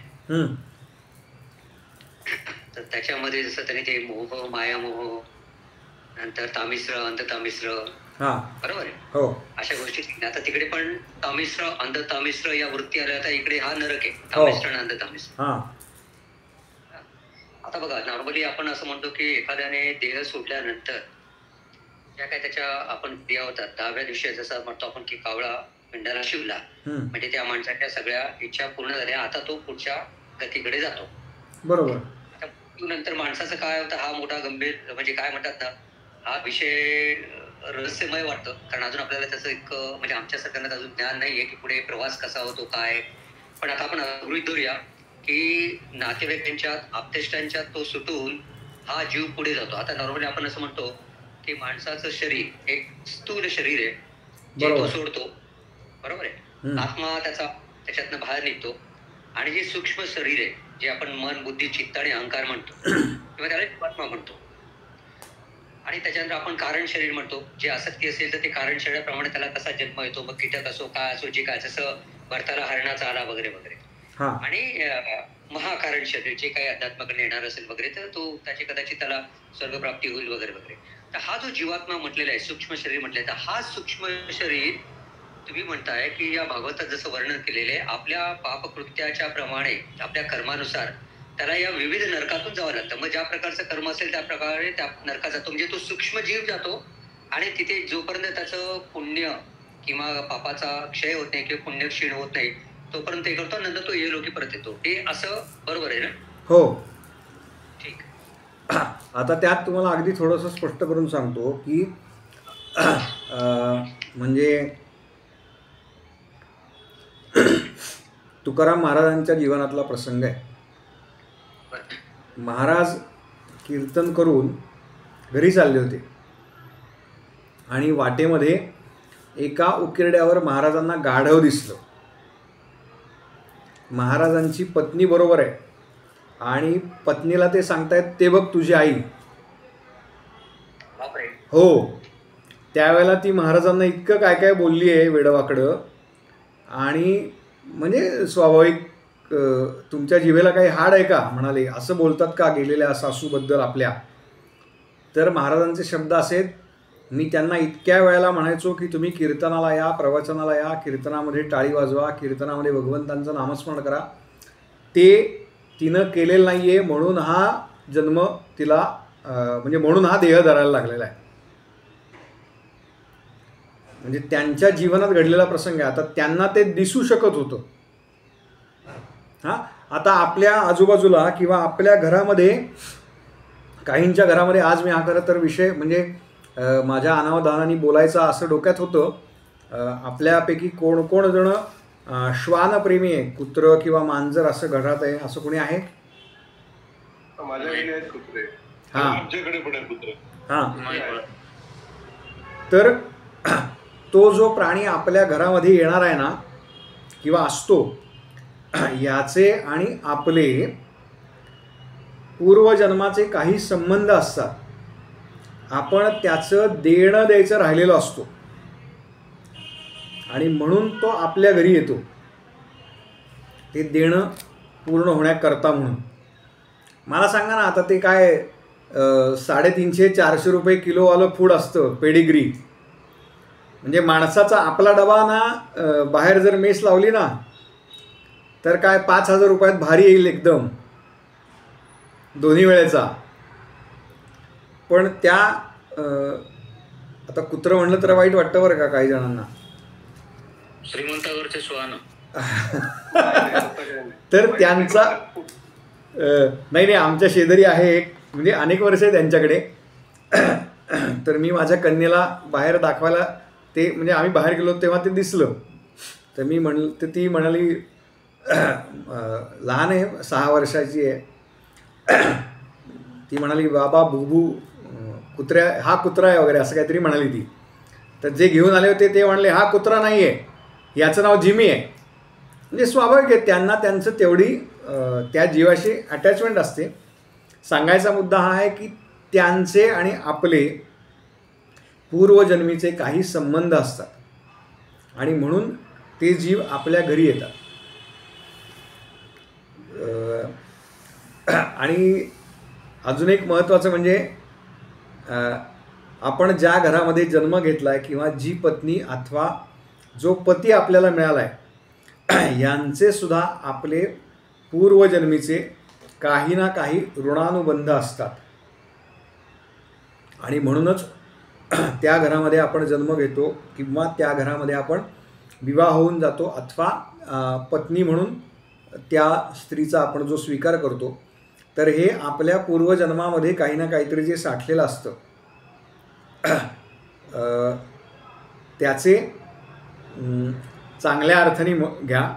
तर त्याच्यामध्ये जसं त्यांनी ते मोह, मायामोह, नंतर तामिश्र, अंधतामिश्र, बरोबर आहे, हो, अशा गोष्टी. आता तिकडे पण तामिश्र, अंधतामिश्र या वृत्ती आल्या. आता इकडे हा नरक आहे, तामिश्र आणि अंधतामिश्र. आता बघा, नॉर्मली आपण असं म्हणतो की एखाद्याने देह सोडल्यानंतर ज्या काय त्याच्या आपण क्रिया होतात, 10व्या दिवशी जसं म्हणतो आपण की कावळा पिंडाला शिवला, म्हणजे त्या माणसाच्या सगळ्या इच्छा पूर्ण झाल्या, आता तो पुढच्या गतीकडे जातो, बरोबर. आता नंतर माणसाचं काय होतं, हा मोठा गंभीर म्हणजे काय म्हणतात ना, हा विषय रहस्यमय वाटतं. कारण अजून आपल्याला त्याचं एक म्हणजे आमच्या सगळ्यांना अजून ज्ञान नाहीये की पुढे प्रवास कसा होतो काय. पण आता आपण गृहीत धरूया की नातेवाईकांच्या, आप्तेष्टांच्या तो सुटून हा जीव पुढे जातो. आता नॉर्मली आपण असं म्हणतो की माणसाचं शरीर एक स्थूल शरीर आहे जे तो सोडतो, बरोबर आहे. आत्मा त्याच्यातनं बाहेर निघतो आणि जे सूक्ष्म शरीर आहे जे आपण मन, बुद्धी, चित्त आणि अहंकार म्हणतो किंवा त्याला जीवात्मा म्हणतो, आणि त्याच्यानंतर आपण कारण शरीर म्हणतो. जे आसक्ती असेल तर ते कारण शरीराप्रमाणे त्याला कसा जन्म येतो, मग कीटक असो काय असो, जे काय, जसं भरताला हरणाचा आला वगैरे वगैरे. आणि महाकारण शरीर जे काही अध्यात्माकडे येणार असेल वगैरे, तर तो त्याची कदाचित त्याला स्वर्गप्राप्ती होईल वगैरे वगैरे. तर हा जो जीवात्मा म्हटलेला आहे, सूक्ष्म शरीर म्हटलेलं आहे, तर हा सूक्ष्म शरीर तुम्ही म्हणताय की या भागवतात जसं वर्णन केलेले आपल्या पापकृत्याच्या प्रमाणे, आपल्या कर्मानुसार त्याला या विविध नरकातून जावं लागतं. मग ज्या प्रकारचं कर्म असेल त्या प्रकारे त्या नरकात जातो. म्हणजे तो सूक्ष्म जीव जातो आणि तिथे जोपर्यंत त्याचं पुण्य किंवा पापाचा क्षय होत नाही किंवा पुण्य क्षीण होत नाही तोपर्यंत हे करतो, नंतर तो लोकी परत येतो. हे असं बरोबर आहे ना? हो, ठीक. आता त्यात तुम्हाला अगदी थोडंसं स्पष्ट करून सांगतो की म्हणजे तुकाराम महाराजांच्या जीवनातला प्रसंग आहे. महाराज कीर्तन करून घरी चालले होते आणि वाटेमध्ये एका उकिरड्यावर महाराजांना गाढव दिसलं. महाराजांची पत्नी बरोबर आहे आणि पत्नीला ते सांगतायत, ते बघ तुझी आई. बापरे. हो, त्यावेळेला ती महाराजांना इतकं काय काय बोलली आहे वेडवाकडं. आणि म्हणजे स्वाभाविक, तुमच्या जिभेला काही हाड आहे का म्हणाले, असं बोलतात का गेलेल्या सासूबद्दल आपल्या. तर महाराजांचे शब्द असेत, मी त्यांना इतक्या वेळेला म्हणायचो की तुम्ही कीर्तनाला या, प्रवचनाला या, कीर्तनामध्ये टाळी वाजवा, कीर्तनामध्ये भगवंतांचं नामस्मरण करा. ते तिनं केलेलं नाही आहे, म्हणून हा जन्म तिला म्हणजे म्हणून हा देह धरायला लागलेला आहे. म्हणजे त्यांच्या जीवनात घडलेला प्रसंग आहे. आता त्यांना ते दिसू शकत होतं. हां, आता आपल्या आजूबाजूला किंवा आपल्या घरामध्ये, काहींच्या घरामध्ये, आज मी हा खरं तर विषय म्हणजे माझ्या अनावधानाने बोलायचा असं डोक्यात होतं. आपल्यापैकी कोण जण श्वानप्रेमी आहे, कुत्रं किंवा मांजर असं घरात आहे, असं कोणी आहे? माझ्याकडे आहेत कुत्रे. हां, आमच्याकडे पण आहे कुत्रे. हां. तर तो जो प्राणी आपल्या घरामध्ये येणार आहे ना किंवा असतो, याचे आणि आपले पूर्वजन्माचे काही संबंध असतात. आपण त्याचं देणं द्यायचं राहिलेलं असतो आणि म्हणून तो आपल्या घरी येतो, ते देणं पूर्ण होण्याकरता म्हणून. मला सांगा ना, आता ते काय 350-400 रुपये किलोवालं फूड असतं, पेडिग्री. म्हणजे माणसाचा आपला डबा ना बाहेर जर मेस लावली ना तर काय 5,000 रुपयात भारी येईल एकदम, दोन्ही वेळेचा. पण त्या आता कुत्रं म्हणलं तर वाईट वाटतं बरं का काही जणांना. श्रीमंतावरचे श्वान. तर त्यांचा नाही, आमच्या शेजारी आहे एक, म्हणजे अनेक वर्ष आहे त्यांच्याकडे. तर मी माझ्या कन्येला बाहेर दाखवायला, ते म्हणजे आम्ही बाहेर गेलो तेव्हा ते दिसलं. तर मी तर ती म्हणाली, लहान आहे, 6 वर्षाची आहे. ती म्हणाली, बाबा बुबू हा कुत्रा आहे वगैरे असं काहीतरी म्हणाली ती. तर जे घेऊन आले होते ते म्हणले, हा कुत्रा नाही आहे, याचं नाव जिमी आहे. म्हणजे स्वाभाविक आहे, त्यांना त्यांचं तेवढी त्या जीवाशी अटॅचमेंट असते. सांगायचा मुद्दा हा आहे की त्यांचे आणि आपले पूर्वजन्मीचे काही संबंध असतात आणि म्हणून ते जीव आपल्या घरी येतात. आणि अजून एक महत्त्वाचं म्हणजे, आपण ज्या घरामध्ये जन्म घेतला आहे किंवा जी पत्नी अथवा जो पती आपल्याला मिळाला आहे, यांचे सुद्धा आपले पूर्वजन्मीचे काही ना काही ऋणानुबंध असतात. आणि म्हणूनच त्या घरामध्ये आपण जन्म घेतो किंवा त्या घरामध्ये आपण विवाह होऊन जातो, अथवा पत्नी म्हणून त्या स्त्रीचा आपण जो स्वीकार करतो. तर हे आपल्या पूर्वजन्मामध्ये काही ना काहीतरी जे साठलेलं असतं, त्याचे चांगल्या अर्थाने घ्या,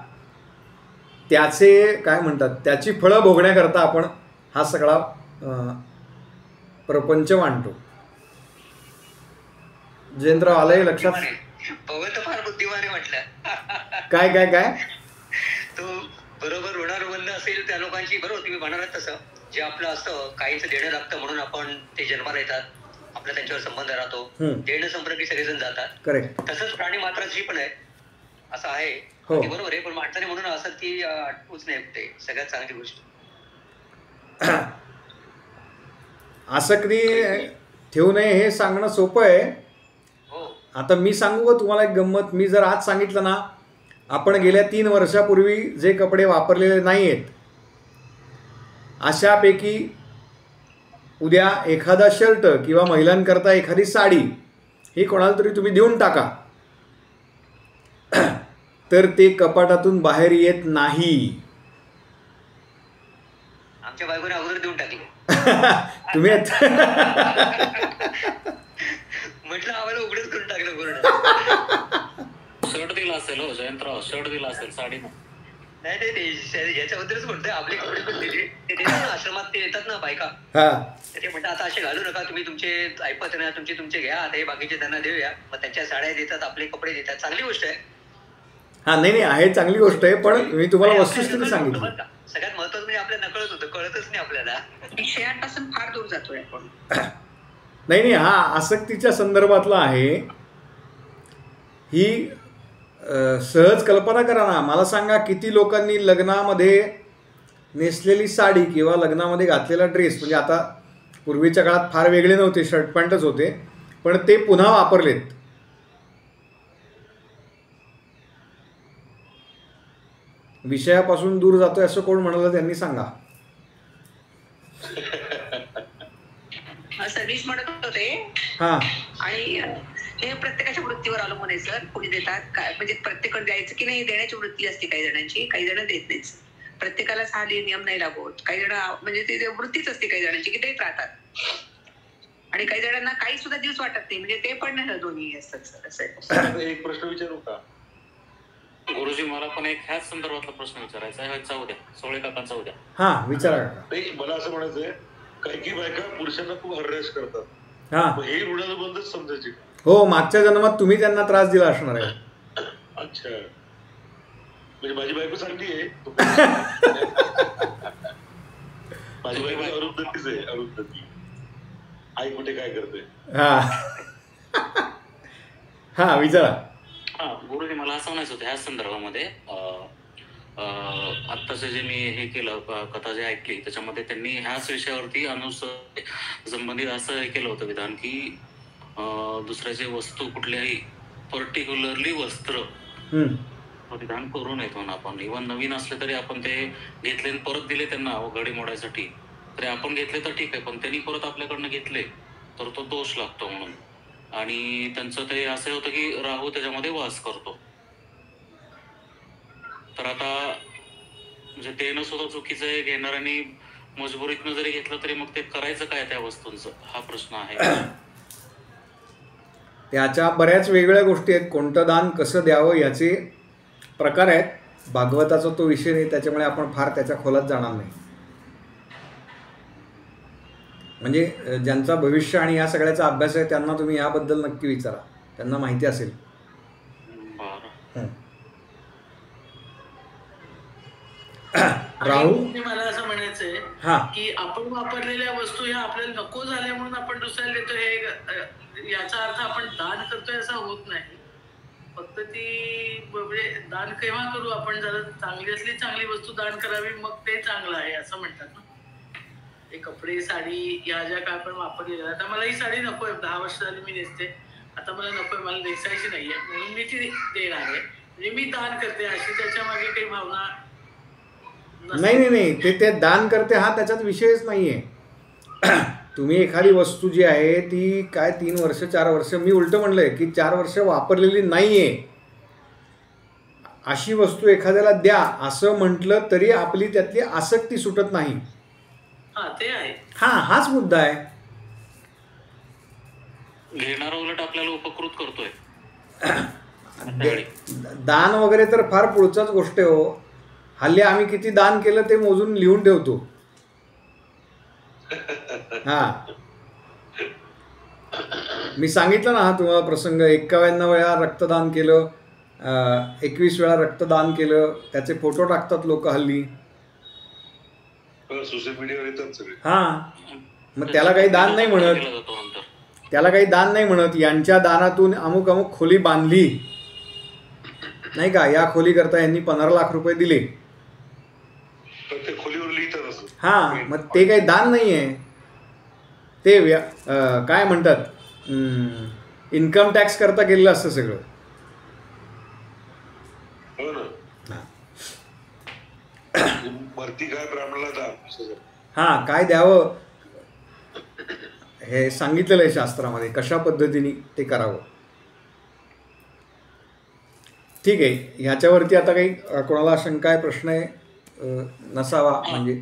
त्याचे काय म्हणतात, त्याची फळं भोगण्याकरता आपण हा सगळा प्रपंच मांडतो. जयंतराव आलंय लक्षात? फार बुद्धिमाने म्हटलं. काय काय काय तो बरोबर ऋणानुबंध असेल त्या लोकांची, बरोबर तुम्ही म्हणालात तसं, जे आपलं असतं काहीच देणं लागतं म्हणून आपण ते जन्माला येतात, आपला त्यांच्यावर संबंध राहतो, देणं संपर्की सगळेजण जातात. करेक्ट. तसंच प्राणी मात्राची पण आहे, असं आहे. हो, बरोबर आहे. पण माणसाने म्हणून असं ती अटकूच नाही, ते सगळ्यात चांगली गोष्ट. आसक्ती ठेवू नये हे सांगणं सोपं आहे. आता मी सांगू का तुम्हाला एक गंमत? मी जर आज सांगितलं ना, आपण गेल्या 3 वर्षापूर्वी जे कपडे वापरलेले नाही आहेत, अशापैकी उद्या एखादा शर्ट किंवा महिलांकरता एखादी साडी ही कोणाला तरी तुम्ही देऊन टाका, तर ते कपाटातून बाहेर येत नाही. आमच्या बायकोने अगोदर देऊन टाकले. तुम्ही म्हटलं आम्हाला उघडच करून टाकलं पूर्ण. शर्ट दिला असेल हो जयंतराव, शर्ट दिला असेल, साडी नाही याच्याबद्दलच म्हणतोय. आपले कपडे पण दिले ते देतात ना आश्रमात, ते येतात ना बायका, हा ते म्हणतात आता असे घालू नका तुम्ही, तुमचे ऐपत ना तुमचे घ्या, आता हे बाकीचे त्यांना देऊया. मग त्यांच्या साड्या देतात, आपले कपडे देतात, चांगली गोष्ट आहे. हा नाही आहे, चांगली गोष्ट आहे. पण मी तुम्हाला वस्तुस्थिती सांगितली. सगळ्यात महत्वाचं म्हणजे आपल्याला नकळत होतं, कळतच नाही आपल्याला. विषयापासून फार दूर जातोय आपण. नाही हा आसक्तीच्या संदर्भातला आहे. ही सहज कल्पना करा ना. मला सांगा किती लोकांनी लग्नामध्ये नेसलेली साडी किंवा लग्नामध्ये घातलेला ड्रेस, म्हणजे आता पूर्वीच्या काळात फार वेगळे नव्हते, शर्ट पॅन्टच होते, पण ते पुन्हा वापरलेत. विषयापासून दूर जातोय असं कोण म्हणालं त्यांनी सांगा. सर्व्हिस म्हणत होते. हा आणि हे प्रत्येकाच्या वृत्तीवर अवलंबून आहे सर. कुणी देतात काय, म्हणजे प्रत्येकाकडे द्यायचं की नाही, देण्याची वृत्ती असते काही जणांची, काही जण देत नाहीत. प्रत्येकाला साधे नियम नाही लागत. काही जण म्हणजे ती वृत्तीच असते काही जणांची की देत राहतात, आणि काही जणांना काही सुद्धा दिवस वाटत नाही, म्हणजे ते पण नाही, दोन्ही असतात सर. असं एक प्रश्न विचारू का गुरुजी? मला पण एक ह्याच संदर्भातला प्रश्न विचारायचा आहे. ह्याचा उद्या सोळे काकांचा उद्या. हा विचारा काका. नाही, मला असं म्हणायचंय, काही बायका पुरुषांना खूप हॅरेस करतात. हा मग हे ऋणाला बंदच समजायची. हो, मागच्या जन्मात तुम्ही त्यांना त्रास दिला असणार आहे. अच्छा, म्हणजे माझी बायको चांगली आहे. माझी बायको अरुंधतीच आहे, अरुंधती. आई कुठे काय करते. हा हा विचारा. हा गुरुजी, मला असं म्हणायचं होतं ह्या संदर्भामध्ये, आत्ताचं जे मी हे केलं, कथा जे ऐकली त्याच्यामध्ये त्यांनी ह्याच विषयावरती संबंधित असं हे केलं होतं विधान की दुसऱ्याचे वस्तू कुठल्याही पर्टिक्युलरली वस्त्र परिधान करू नयेत म्हणून आपण. इव्हन नवीन असले तरी आपण ते घेतले आणि परत दिले त्यांना घडी मोडायसाठी, तरी आपण घेतले तर ठीक आहे, पण त्यांनी परत आपल्याकडनं घेतले तर तो दोष लागतो म्हणून. आणि त्यांचं ते असं होतं की राहू त्याच्यामध्ये वास करतो. तर आता म्हणजे देणं सुद्धा चुकीचं आहे, घेणाऱ्यांनी मजबुरीतनं जरी घेतलं तरी मग ते करायचं काय त्या वस्तूंचं, हा प्रश्न आहे. त्याच्या बऱ्याच वेगवेगळ्या गोष्टी आहेत. कोणतं दान कसं द्यावं याचे प्रकार आहेत. भागवताचा तो विषय नाही, त्याच्यामुळे आपण फार त्याच्या खोलात जाणार नाही. म्हणजे ज्यांचा भविष्य आणि या सगळ्याचा अभ्यास आहे त्यांना तुम्ही याबद्दल नक्की विचारा, त्यांना माहिती असेल. राहू, मला असं म्हणायचंय की आपण वापरलेल्या वस्तू ह्या आपल्याला नको झाल्या म्हणून आपण दुसऱ्याला देतो, हे याचा अर्थ आपण दान करतोय असा होत नाही. फक्त ती म्हणजे दान केव्हा करू आपण, जरा चांगली असली चांगली वस्तू दान करावी, मग ते चांगलं आहे असं म्हणतात ना. हे कपडे साडी या ज्या काय आपण वापरलेल्या, आता मला ही साडी नकोय, 10 वर्ष झाली मी नेसते, आता मला नकोय, मला नेसायची नाहीये म्हणून मी ती देणार आहे, म्हणजे मी दान करते, अशी त्याच्या मागे काही भावना नाही ते दान करते हा त्याच्यात विषयच नाहीये. तुम्ही एखादी वस्तू जी आहे ती काय 3 वर्ष 4 वर्ष, मी उलट म्हणलंय की 4 वर्ष वापरलेली नाहीये अशी वस्तू एखाद्याला द्या असं म्हटलं तरी आपली त्यातली आसक्ती सुटत नाही. ते आहे. हाच मुद्दा आहे. घेणारा उलट आपल्याला उपकृत करतोय. दान वगैरे तर फार पुढचाच गोष्ट आहे हो. हल्ली आम्ही किती दान केलं ते मोजून लिहून ठेवतो. मी सांगितलं ना तुम्हाला प्रसंग, 51 वेळा रक्तदान केलं, 21 वेळा रक्तदान केलं, त्याचे फोटो टाकतात लोक हल्ली. सोशल मीडियावर येतात सगळे. मग त्याला काही दान नाही म्हणत, त्याला काही दान नाही म्हणत. यांच्या दानातून अमुक अमुक खोली बांधली नाही का, या खोली करता यांनी 15 लाख रुपये दिले. खोलीवर लिहितात. मग ते काही दान नाही आहे, ते काय म्हणतात इन्कम टॅक्स करता केलेलं असतं सगळं. हो ना. भरती काय ब्राह्मणाला दान, काय द्यावं हे सांगितलेलं आहे शास्त्रामध्ये, कशा पद्धतीने ते करावं. ठीक आहे, ह्याच्यावरती आता काही कोणाला शंका आहे, प्रश्न आहे नसावा म्हणजे.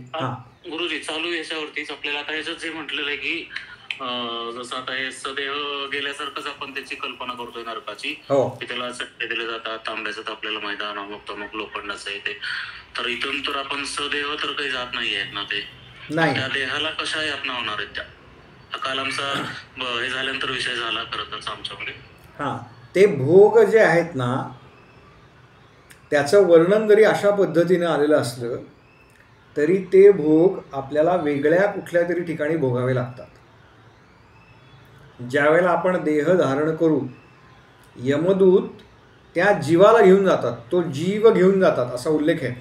गुरुजी चालू याच्यावरतीच आपल्याला आता याच्यात जे म्हटलेलं आहे की जसं आता हे सदेह गेल्यासारखंच आपण त्याची कल्पना करतोय नरकाची, हो की त्याला चट्टे दिले जातात, तांब्याचं तापलेलं मैदान, अमुक तमुक लोखंडाचं आहे ते. तर इथून तर आपण सदेह तर काही जात नाही आहेत ना, ते नाही. त्या देहाला कशा यातना होणार आहेत त्या. हा काल आमचा हे झाल्यानंतर विषय झाला खरं तर आमच्याकडे. हां, ते भोग जे आहेत ना त्याचं वर्णन जरी अशा पद्धतीने आलेलं असलं तरी ते भोग आपल्याला वेगळ्या कुठल्या तरी ठिकाणी भोगावे लागतात. ज्यावेळेला आपण देह धारण करू यमदूत त्या जीवाला घेऊन जातात, तो जीव घेऊन जातात असा उल्लेख आहे.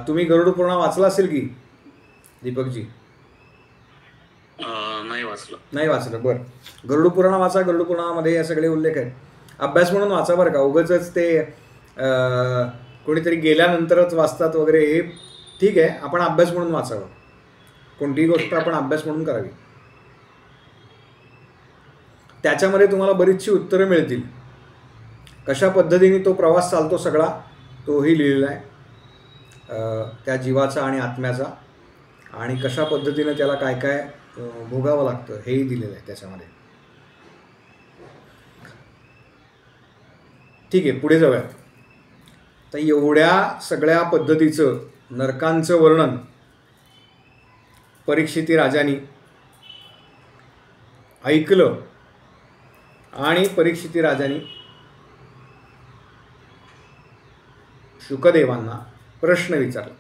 तुम्ही गरुड पुराण वाचला असेल की दीपकजी? नाही वाचलं. नाही वाचलं, बरं. गरुड पुराण वाचा. गरुड पुराणामध्ये हे सगळे उल्लेख आहेत. अभ्यास म्हणून वाचा बरं का, उगाचच ते कोणीतरी गेल्यानंतरच वाचतात वगैरे, हे ठीक आहे. आपण अभ्यास म्हणून वाचावं. कोणतीही गोष्ट आपण अभ्यास म्हणून करावी. त्याच्यामध्ये तुम्हाला बरीचशी उत्तरं मिळतील. कशा पद्धतीने तो प्रवास चालतो सगळा तोही लिहिलेला आहे, त्या जीवाचा आणि आत्म्याचा, आणि कशा पद्धतीने त्याला काय काय भोगावं लागतं हेही दिलेलं आहे त्याच्यामध्ये. ठीक आहे, पुढे जाऊया. तर एवढ्या सगळ्या पद्धतीचं नरकांचं वर्णन परीक्षिती राजांनी ऐकलं आणि परीक्षिती राजांनी शुकदेवांना प्रश्न विचारला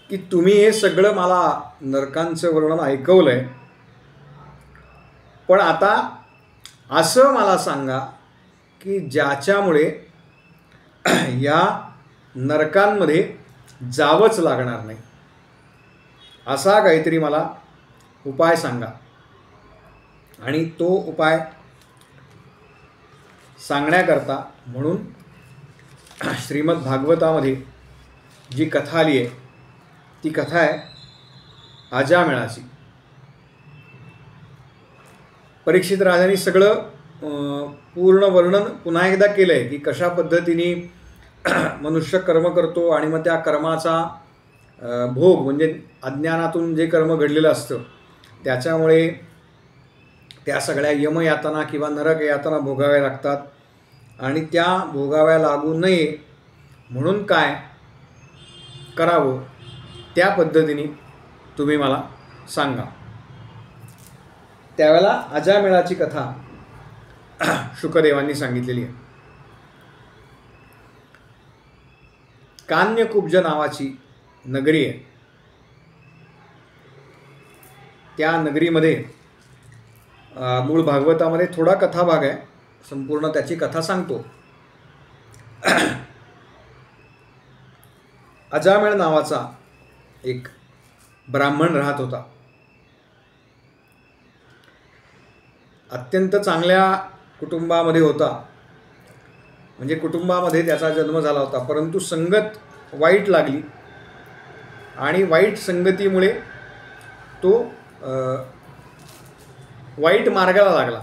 की तुम्ही हे सगळं मला नरकांचं वर्णन ऐकवलं आहे, पण आता असं मला सांगा की ज्याच्यामुळे या नरकांमध्ये जावंच लागणार नाही, असा काहीतरी मला उपाय सांगा. आणि तो उपाय सांगण्याकरता म्हणून श्रीमद भागवतामध्ये जी कथा आली आहे ती कथा आहे अजामिळाची. परीक्षित राजांनी सगळं पूर्ण वर्णन पुन्हा एकदा केलं आहे की कशा पद्धतीने मनुष्य कर्म करतो आणि मग त्या कर्माचा भोग म्हणजे अज्ञानातून जे कर्म घडलेलं असतं त्याच्यामुळे त्या सगळ्या यमयातना किंवा नरक यातना भोगाव्या लागतात, आणि त्या भोगाव्या लागू नये म्हणून काय करावं त्या पद्धतीने तुम्ही मला सांगा. त्यावेळेला अजामिळाची कथा शुकदेवांनी सांगितलेली आहे. कान्यकुब्ज नावाची नगरी आहे. त्या नगरीमध्ये मूळ भागवतामध्ये थोडा कथाभाग आहे, संपूर्ण त्याची कथा सांगतो. अजामिळ नावाचा एक ब्राह्मण राहत होता. अत्यंत चांगल्या कुटुंबामध्ये होता, म्हणजे कुटुंबामध्ये त्याचा जन्म झाला होता, परंतु संगत वाईट लागली आणि वाईट संगतीमुळे तो वाईट मार्गाला लागला.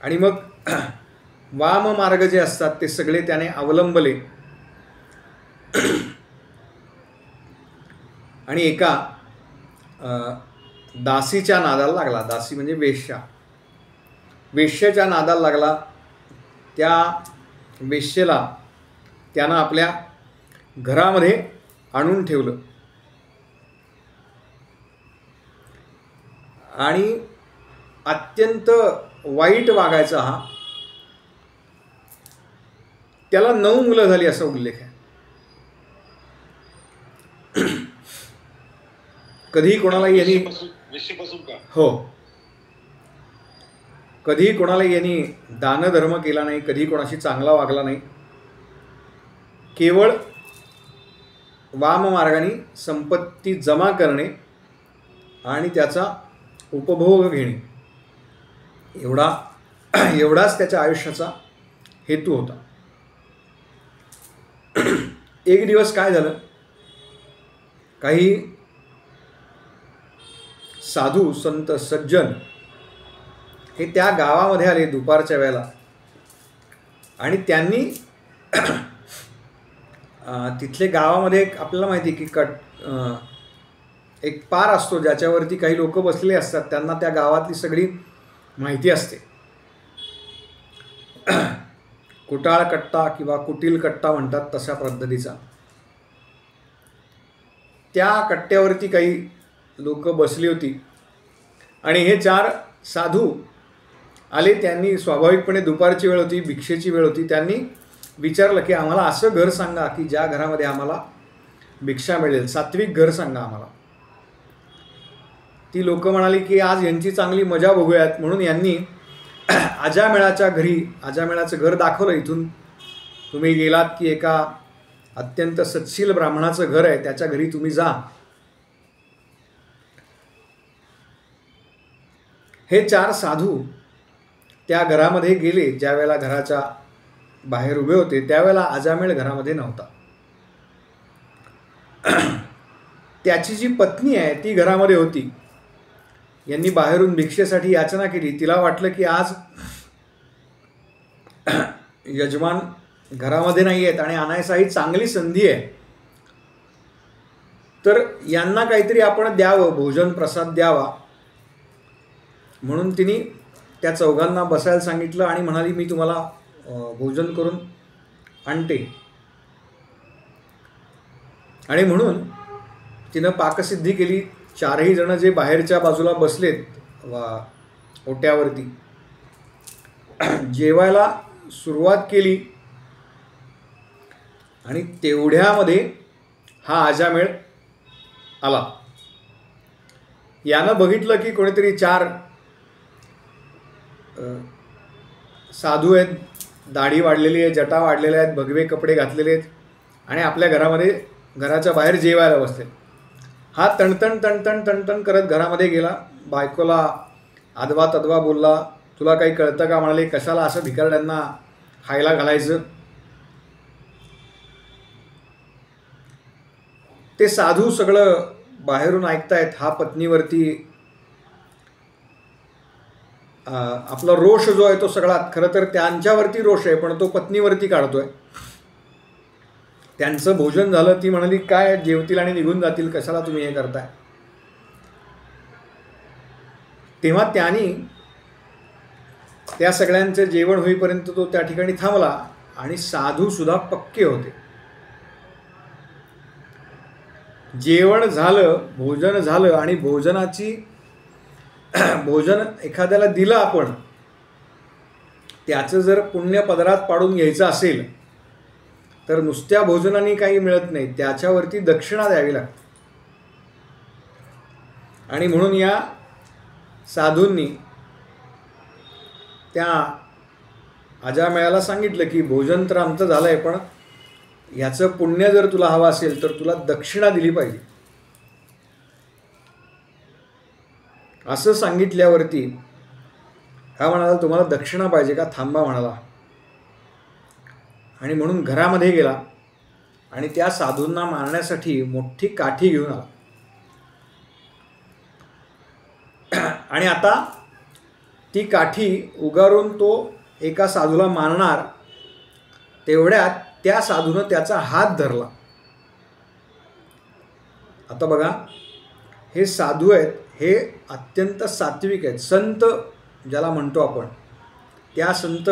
आणि मग वाम मार्ग जे असतात ते सगळे त्याने अवलंबले आणि एका दासीच्या नादाला लागला. दासी म्हणजे वेश्या. वेश्येच्या नादाला लागला. त्या वेश्येला त्यानं आपल्या घरामध्ये आणून ठेवलं आणि अत्यंत वाईट वागायचा हा. त्याला 9 मुलं झाली असा उल्लेख आहे. कधीही कोणालाही यांनी हो कधीही कोणालाही यांनी दानधर्म केला नाही, कधीही कोणाशी चांगला वागला नाही. केवळ वाममार्गाने संपत्ती जमा करणे आणि त्याचा उपभोग घेणे एवढाच त्याच्या आयुष्याचा हेतू होता. एक दिवस काय झालं, काही साधू संत सज्जन हे त्या गावामध्ये आले दुपारच्या वेळेला आणि त्यांनी तिथले गावामध्ये आपल्याला माहिती की एक पार असतो ज्याच्यावरती काही लोक बसलेले असतात, त्यांना त्या गावातली सगळी माहिती असते. कुटाळ कट्टा किंवा कुटील कट्टा म्हणतात तशा पद्धतीचा. त्या कट्ट्यावरती काही लोक बसली होती आणि हे 4 साधू आले. त्यांनी स्वाभाविकपणे दुपारची वेळ होती, भिक्षेची वेळ होती. त्यांनी विचारलं की आम्हाला असं घर सांगा की ज्या घरामध्ये आम्हाला भिक्षा मिळेल, सात्विक घर सांगा आम्हाला. ती लोक म्हणाली की आज यांची चांगली मजा बघूयात, म्हणून यांनी अजामेळाच्या घरी, अजामेळाचं घर दाखवलं. इथून तुम्ही गेलात की एका अत्यंत सत्शील ब्राह्मणाचं घर आहे, त्याच्या घरी तुम्ही जा. हे 4 साधू त्या घरामध्ये गेले. ज्या वेळेला घराच्या बाहेर उभे होते त्यावेळेला अजामेळ घरामध्ये नव्हता. त्याची जी पत्नी आहे ती घरामध्ये होती. यांनी बाहेरून भिक्षेसाठी याचना केली. तिला वाटलं की आज यजमान घरामध्ये नाही आहेत आणि आणायचा ही चांगली संधी आहे, तर यांना काहीतरी आपण द्यावं, भोजन प्रसाद द्यावा. म्हणून तिने त्या 4घांना बसायला सांगितलं आणि म्हणाली मी तुम्हाला भोजन करून आणते. आणि म्हणून तिनं पाकसिद्धी केली. 4ही जण जे बाहेरच्या बाजूला बसलेत ओट्यावरती जेवायला सुरुवात केली. आणि तेवढ्यामध्ये हा अजामेळ आला. यानं बघितलं की कोणीतरी 4 साधू आहेत, दाढी वाढलेली आहे, जटा वाढलेल्या आहेत, भगवे कपडे घातलेले आहेत आणि आपल्या घराच्या बाहेर जेवायला बसले. हा तणतण तणतण तणतण करत घरामध्ये गेला. बायकोला आदवा तदवा बोलला, तुला काही कळतं का? म्हणाले, कशाला असं भिकारड्यांना खायला घालायचं. ते साधू सगळं बाहेरून ऐकतायत. हा पत्नीवरती आपला रोष जो आहे तो सगळा, खरं तर त्यांच्यावरती रोष आहे पण तो पत्नीवरती काढतोय. त्यांचं भोजन झालं. ती म्हणाली काय जेवतील आणि निघून जातील, कशाला तुम्ही हे करताय. तेव्हा त्यांनी त्या सगळ्यांचं जेवण होईपर्यंत तो त्या ठिकाणी थांबला आणि साधू सुद्धा पक्के होते. जेवण झालं, भोजन झालं आणि भोजन एखाद्याला दिलं आपण, त्याचं जर पुण्य पदरात पाडून घ्यायचं असेल तर नुसत्या भोजनाने काही मिळत नाही, त्याच्यावरती दक्षिणा द्यावी लागते. आणि म्हणून या साधूंनी त्या अजामेळाला सांगितलं की भोजन तर आमचं झालं आहे, पण ह्याचं पुण्य जर तुला हवं असेल तर तुला दक्षिणा दिली पाहिजे. असं सांगितल्यावरती हा म्हणाला, तुम्हाला दक्षिणा पाहिजे का? थांबा म्हणाला. आणि म्हणून घरामध्ये गेला आणि त्या साधूंना मारण्यासाठी मोठी काठी घेऊन आला. आणि आता ती काठी उगारून तो एका साधूला मारणार, तेवढ्यात त्या साधूनं त्याचा हात धरला. आता बघा, हे साधू आहेत, हे अत्यंत सात्विक आहेत, संत ज्याला म्हणतो आपण, त्या संत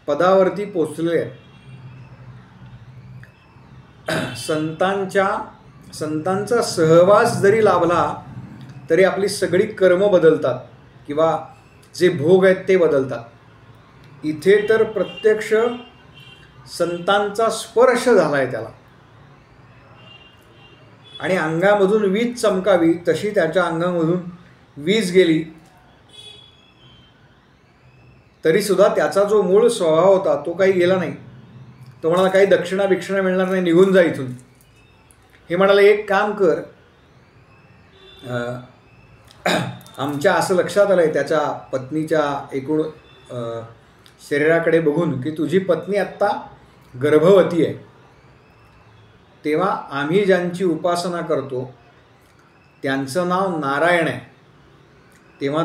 पदावरती पोचलेले आहेत. संतांचा सहवास जरी लाभला तरी आपली सगळी कर्म बदलतात किंवा जे भोग आहेत ते बदलतात. इथे तर प्रत्यक्ष संतांचा स्पर्श झाला आहे त्याला, आणि अंगामधून वीज चमकावी तशी त्याच्या अंगामधून वीज गेली, तरीसुद्धा त्याचा जो मूळ स्वभाव होता तो काही गेला नाही. तो म्हणाला, काही दक्षिणा भिक्षणा मिळणार नाही, निघून जा इथून. हे म्हणाले, एक काम कर, आमच्या असं लक्षात आलं आहे त्याच्या पत्नीच्या एकूण शरीराकडे बघून की तुझी पत्नी आत्ता गर्भवती आहे. तेव्हा आम्ही ज्यांची उपासना करतो त्यांचं नाव नारायण आहे. तेव्हा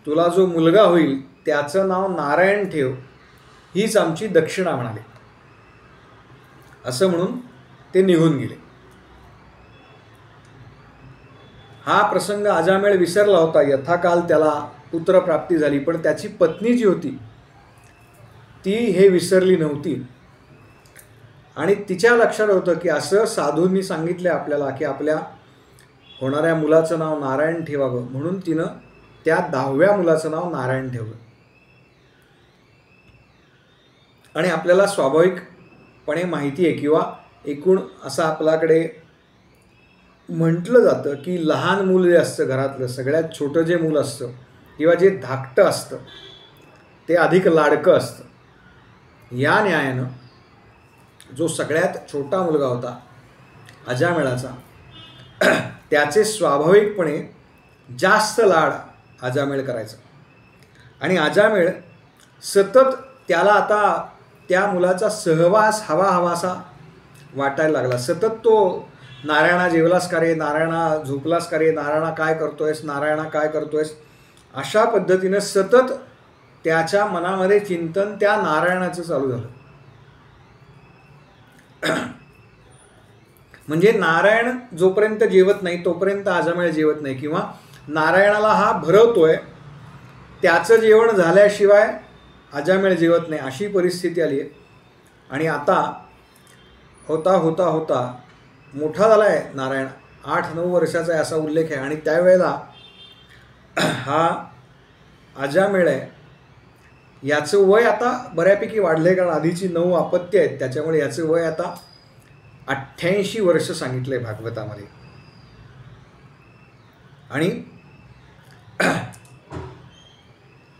तुला जो मुलगा होईल त्याचं नाव नारायण ठेव, हीच आमची दक्षिणा म्हणाले. असं म्हणून ते निघून गेले. हा प्रसंग अजामेळ विसरला होता. यथाकाल त्याला पुत्रप्राप्ती झाली, पण त्याची पत्नी जी होती ती हे विसरली नव्हती. आणि तिच्या लक्षात होतं की असं साधूंनी सांगितलं आपल्याला की आपल्या होणाऱ्या मुलाचं नाव नारायण ठेवावं, म्हणून तिनं त्या 10व्या मुलाचं नाव नारायण ठेवलं. आणि आपल्याला स्वाभाविकपणे माहिती आहे किंवा एकूण असं आपल्याकडे म्हटलं जातं की लहान मूल जे असतं घरातलं, सगळ्यात छोटं जे मूल असतं किंवा जे धाकटं असतं ते अधिक लाडकं असतं. या न्यायानं जो सगळ्यात छोटा मुलगा होता अजामेळाचा, त्याचे स्वाभाविकपणे जास्त लाड अजामेळ करायचा. आणि अजामेळ सतत त्याला आता त्या मुलाचा सहवास हवासा वाटायला लागला. सतत तो नारायणा जेवलास का रे, नारायणा झोपलास का रे, नारायणा काय करतोयस, नारायणा काय करतोयस, अशा पद्धतीनं सतत त्याच्या मनामध्ये चिंतन त्या नारायणाचं चालू झालं. म्हणजे नारायण जोपर्यंत जेवत नाही तोपर्यंत अजामेळ जेवत नाही, किंवा नारायणाला हा भरवतोय, त्याचं जेवण झाल्याशिवाय अजामेळ जेवत नाही, अशी परिस्थिती आली आहे. आणि आता होता होता होता मोठा झाला आहे नारायण, 8-9 वर्षाचा आहे असा उल्लेख आहे. आणि त्यावेळेला हा अजामेळ आहे, याचं वय आता बऱ्यापैकी वाढलं आहे, कारण आधीची 9 अपत्य आहेत, त्याच्यामुळे याचं वय आता 88 वर्ष सांगितलं आहे भागवतामध्ये. आणि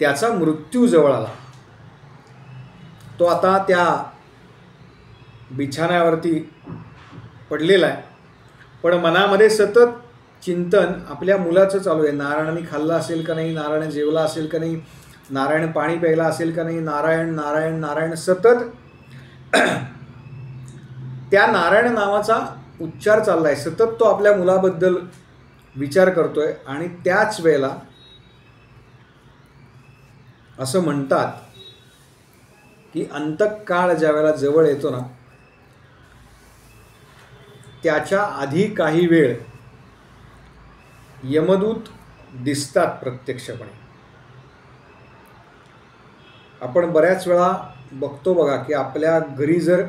त्याचा मृत्यू जवळ आला. तो आता त्या बिछाण्यावरती पडलेला आहे, पण मनामध्ये सतत चिंतन आपल्या मुलाचं चालू आहे. नारायणाने खाल्लं असेल का नाही, नारायण जेवला असेल का नाही, नारायण पाणी प्यायला असेल का नाही, नारायण नारायण नारायण सतत त्या नारायण नावाचा उच्चार चालला आहे. सतत तो आपल्या मुलाबद्दल विचार करतोय. आणि त्याच वेळेला असं म्हणतात की अंतकाळ ज्या वेळेला जवळ येतो ना, त्याच्या आधी काही वेळ यमदूत दिसतात प्रत्यक्षपणे. आपण बऱ्याच वेळा बघतो बघा की आपल्या घरी जर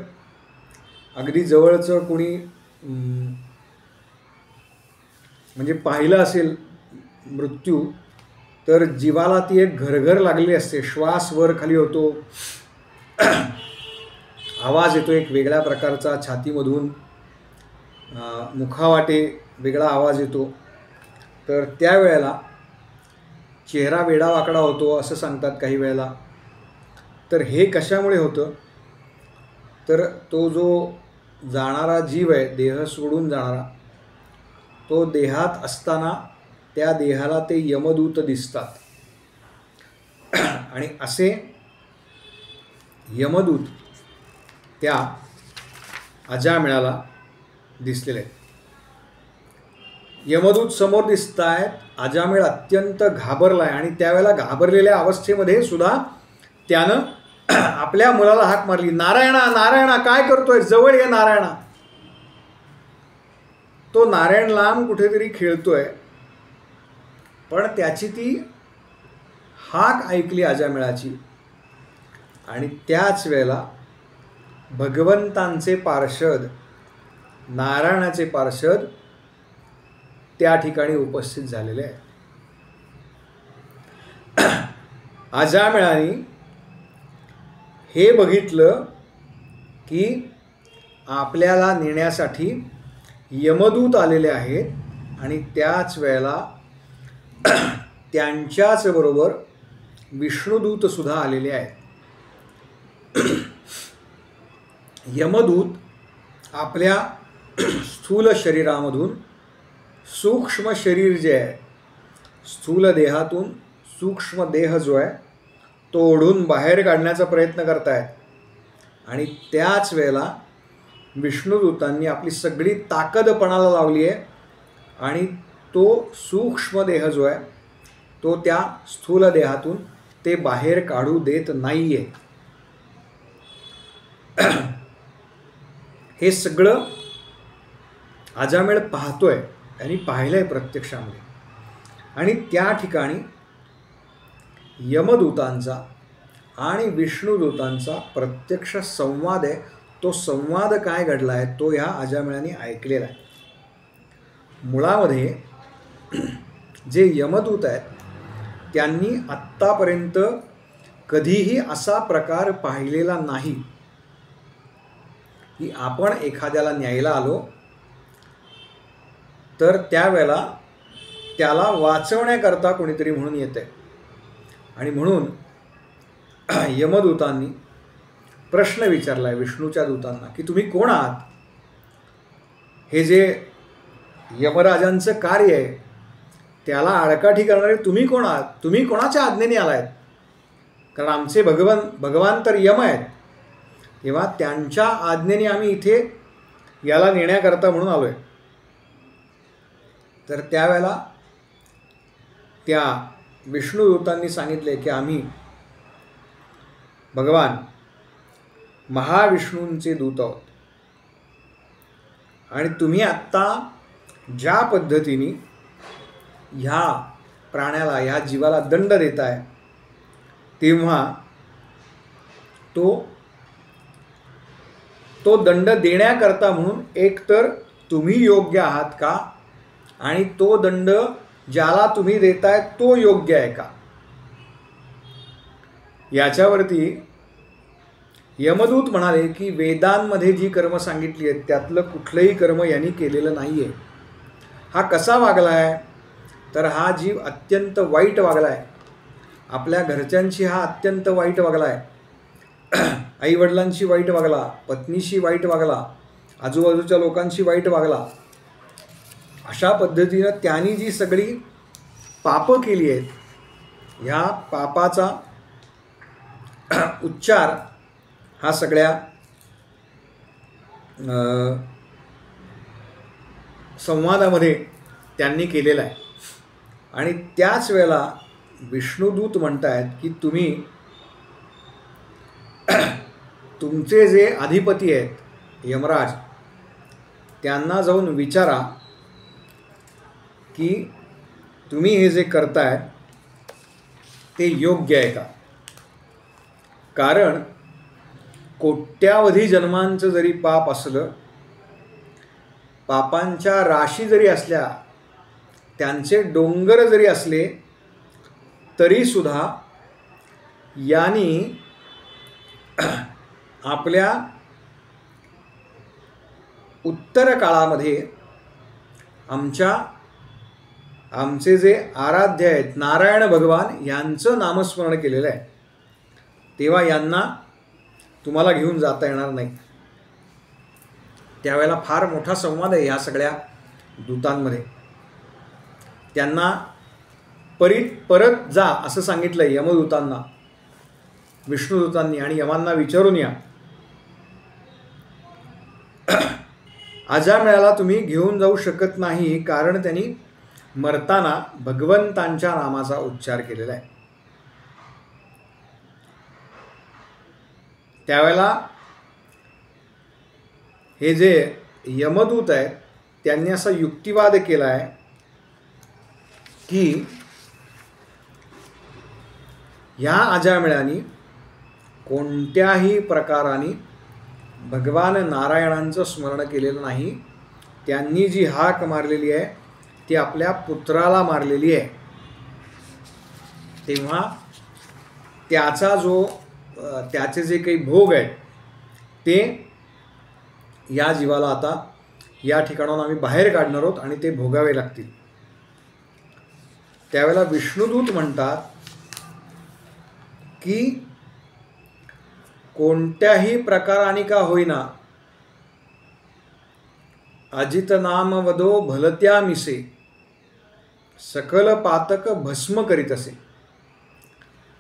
अगदी जवळचं कोणी म्हणजे पाहिलं असेल मृत्यू, तर जीवाला ती एक घरघर लागली असते. श्वास वर खाली होतो, आवाज येतो एक वेगळ्या प्रकारचा छातीमधून, मुखावाटे वेगळा आवाज येतो. तर त्यावेळेला चेहरा वेडावाकडा होतो असं सांगतात काही वेळेला. तर हे कशामुळे होतं, तर तो जो जाणारा जीव आहे, देह सोडून जाणारा, तो देहात असताना त्या देहाला ते यमदूत दिसतात. आणि असे यमदूत त्या अजामेळाला दिसलेले आहेत. यमदूत समोर दिसत आहेत. अजामेळ अत्यंत घाबरला आहे. आणि त्यावेळेला घाबरलेल्या अवस्थेमध्ये सुद्धा त्यानं आपल्या मुलाला हाक मारली, नारायणा नारायणा काय करतोय, जवळ ये नारायणा. तो नारायण लांब कुठेतरी खेळतोय, पण त्याची ती हाक ऐकली अजामेळाची. आणि त्याच वेळेला भगवंतांचे पार्षद, नारायणाचे पार्षद त्या ठिकाणी उपस्थित झालेले आहे. अजामेळाने हे बघितलं की आपल्याला नेण्यासाठी यमदूत आलेले आहेत. आणि त्याच वेळेला त्यांच्याच बरोबर विष्णुदूत सुद्धा आलेले आहेत. यमदूत आपल्या स्थूल शरीरामधून सूक्ष्म शरीर जे आहे, स्थूल देहातून सूक्ष्म देह जो आहे तो ओढून बाहेर काढण्याचा प्रयत्न करत आहेत. आणि त्याच वेळेला विष्णुदूतांनी आपली सगळी ताकद पणाला लावली आहे. आणि तो सूक्ष्म देह जो आहे तो त्या स्थूल देहातून ते बाहेर काढू देत नाही आहे. हे सगळं अजामेळ पाहतोय. त्यांनी पाहिलं आहे प्रत्यक्षामध्ये. आणि त्या ठिकाणी यमदूतांचा आणि विष्णुदूतांचा प्रत्यक्ष संवाद आहे. तो संवाद काय घडला आहे तो ह्या अजामिळाने ऐकलेला आहे. मुळामध्ये जे यमदूत आहेत त्यांनी आत्तापर्यंत कधीही असा प्रकार पाहिलेला नाही की आपण एखाद्याला न्यायला आलो तर त्यावेळेला त्याला वाचवण्याकरता कोणीतरी म्हणून येते. आणि म्हणून यमदूतांनी प्रश्न विचारला आहे विष्णूच्या दूतांना की तुम्ही कोण आहात. हे जे यमराजांचं कार्य आहे त्याला आडकाठी करणारे तुम्ही कोण आहात, तुम्ही कोणाच्या आज्ञेने आलायत. कारण आमचे भगवान तर यम आहेत, तेव्हा त्यांच्या आज्ञेने आम्ही इथे याला नेण्याकरता म्हणून आलो आहे. तर त्यावेळेला त्या विष्णुदूतांनी सांगितले की आम्ही भगवान महाविष्णूंचे दूत आहोत आणि तुम्ही आत्ता ज्या पद्धतीने ह्या प्राण्याला ह्या जीवाला दंड देताय तेव्हा तो दंड देण्याकरता म्हणून एकतर तुम्ही योग्य आहात का आणि तो दंड ज्याला तुम्ही देताय तो योग्य आहे का. याच्यावरती यमदूत म्हणाले की वेदांमध्ये जी कर्म सांगितली आहेत त्यातलं कुठलंही कर्म यांनी केलेलं नाही आहे. हा कसा वागला आहे तर हा जीव अत्यंत वाईट वागला आहे. आपल्या घरच्यांशी हा अत्यंत वाईट वागला आहे. आईवडिलांशी वाईट वागला, पत्नीशी वाईट वागला, आजूबाजूच्या लोकांशी वाईट वागला. अशा पद्धतीनं त्यांनी जी सगळी पापं केली आहेत ह्या पापाचा उच्चार हा सगळ्या संवादामध्ये त्यांनी केलेला आहे. आणि त्याच वेळेला विष्णुदूत म्हणत आहेत की तुम्ही तुमचे जे अधिपती आहेत यमराज त्यांना जाऊन विचारा की तुम्ही हे जे करताय ते योग्य आहे का. कारण कोट्यावधी जन्मांचं जरी पाप असलं, पापांच्या राशी जरी असल्या, त्यांचे डोंगर जरी असले तरीसुद्धा यांनी आपल्या उत्तर काळामध्ये आमचे जे आराध्य आहेत नारायण भगवान यांचं नामस्मरण केलेलं आहे. तेव्हा यांना तुम्हाला घेऊन जाता येणार नाही. त्यावेळेला फार मोठा संवाद आहे या सगळ्या दूतांमध्ये. त्यांना परत जा असं सांगितलं आहे यमदूतांना विष्णुदूतांनी. आणि यमांना विचारून या अजामिळाला तुम्ही घेऊन जाऊ शकत नाही कारण त्यांनी मरताना भगवंतांच्या नामाचा उच्चार केलेला आहे. त्यावेळेला हे जे यमदूत आहेत त्यांनी असा युक्तिवाद केला आहे की ह्या अजामिळाने कोणत्याही प्रकाराने भगवान नारायणांचं स्मरण केलेलं नाही. त्यांनी जी हाक मारलेली आहे ती आपल्या पुत्राला मारलेली आहे. तेव्हा त्याचे जे काही भोग आहेत ते या जीवाला आता या ठिकाणाहून आम्ही बाहेर काढणार आहोत आणि ते भोगावे लागतील. त्यावेळेला विष्णुदूत म्हणतात की कोणत्याही प्रकाराने का होईना अजित नाम वदो भलत्या मिसे सकल पातक भस्म करीत असे.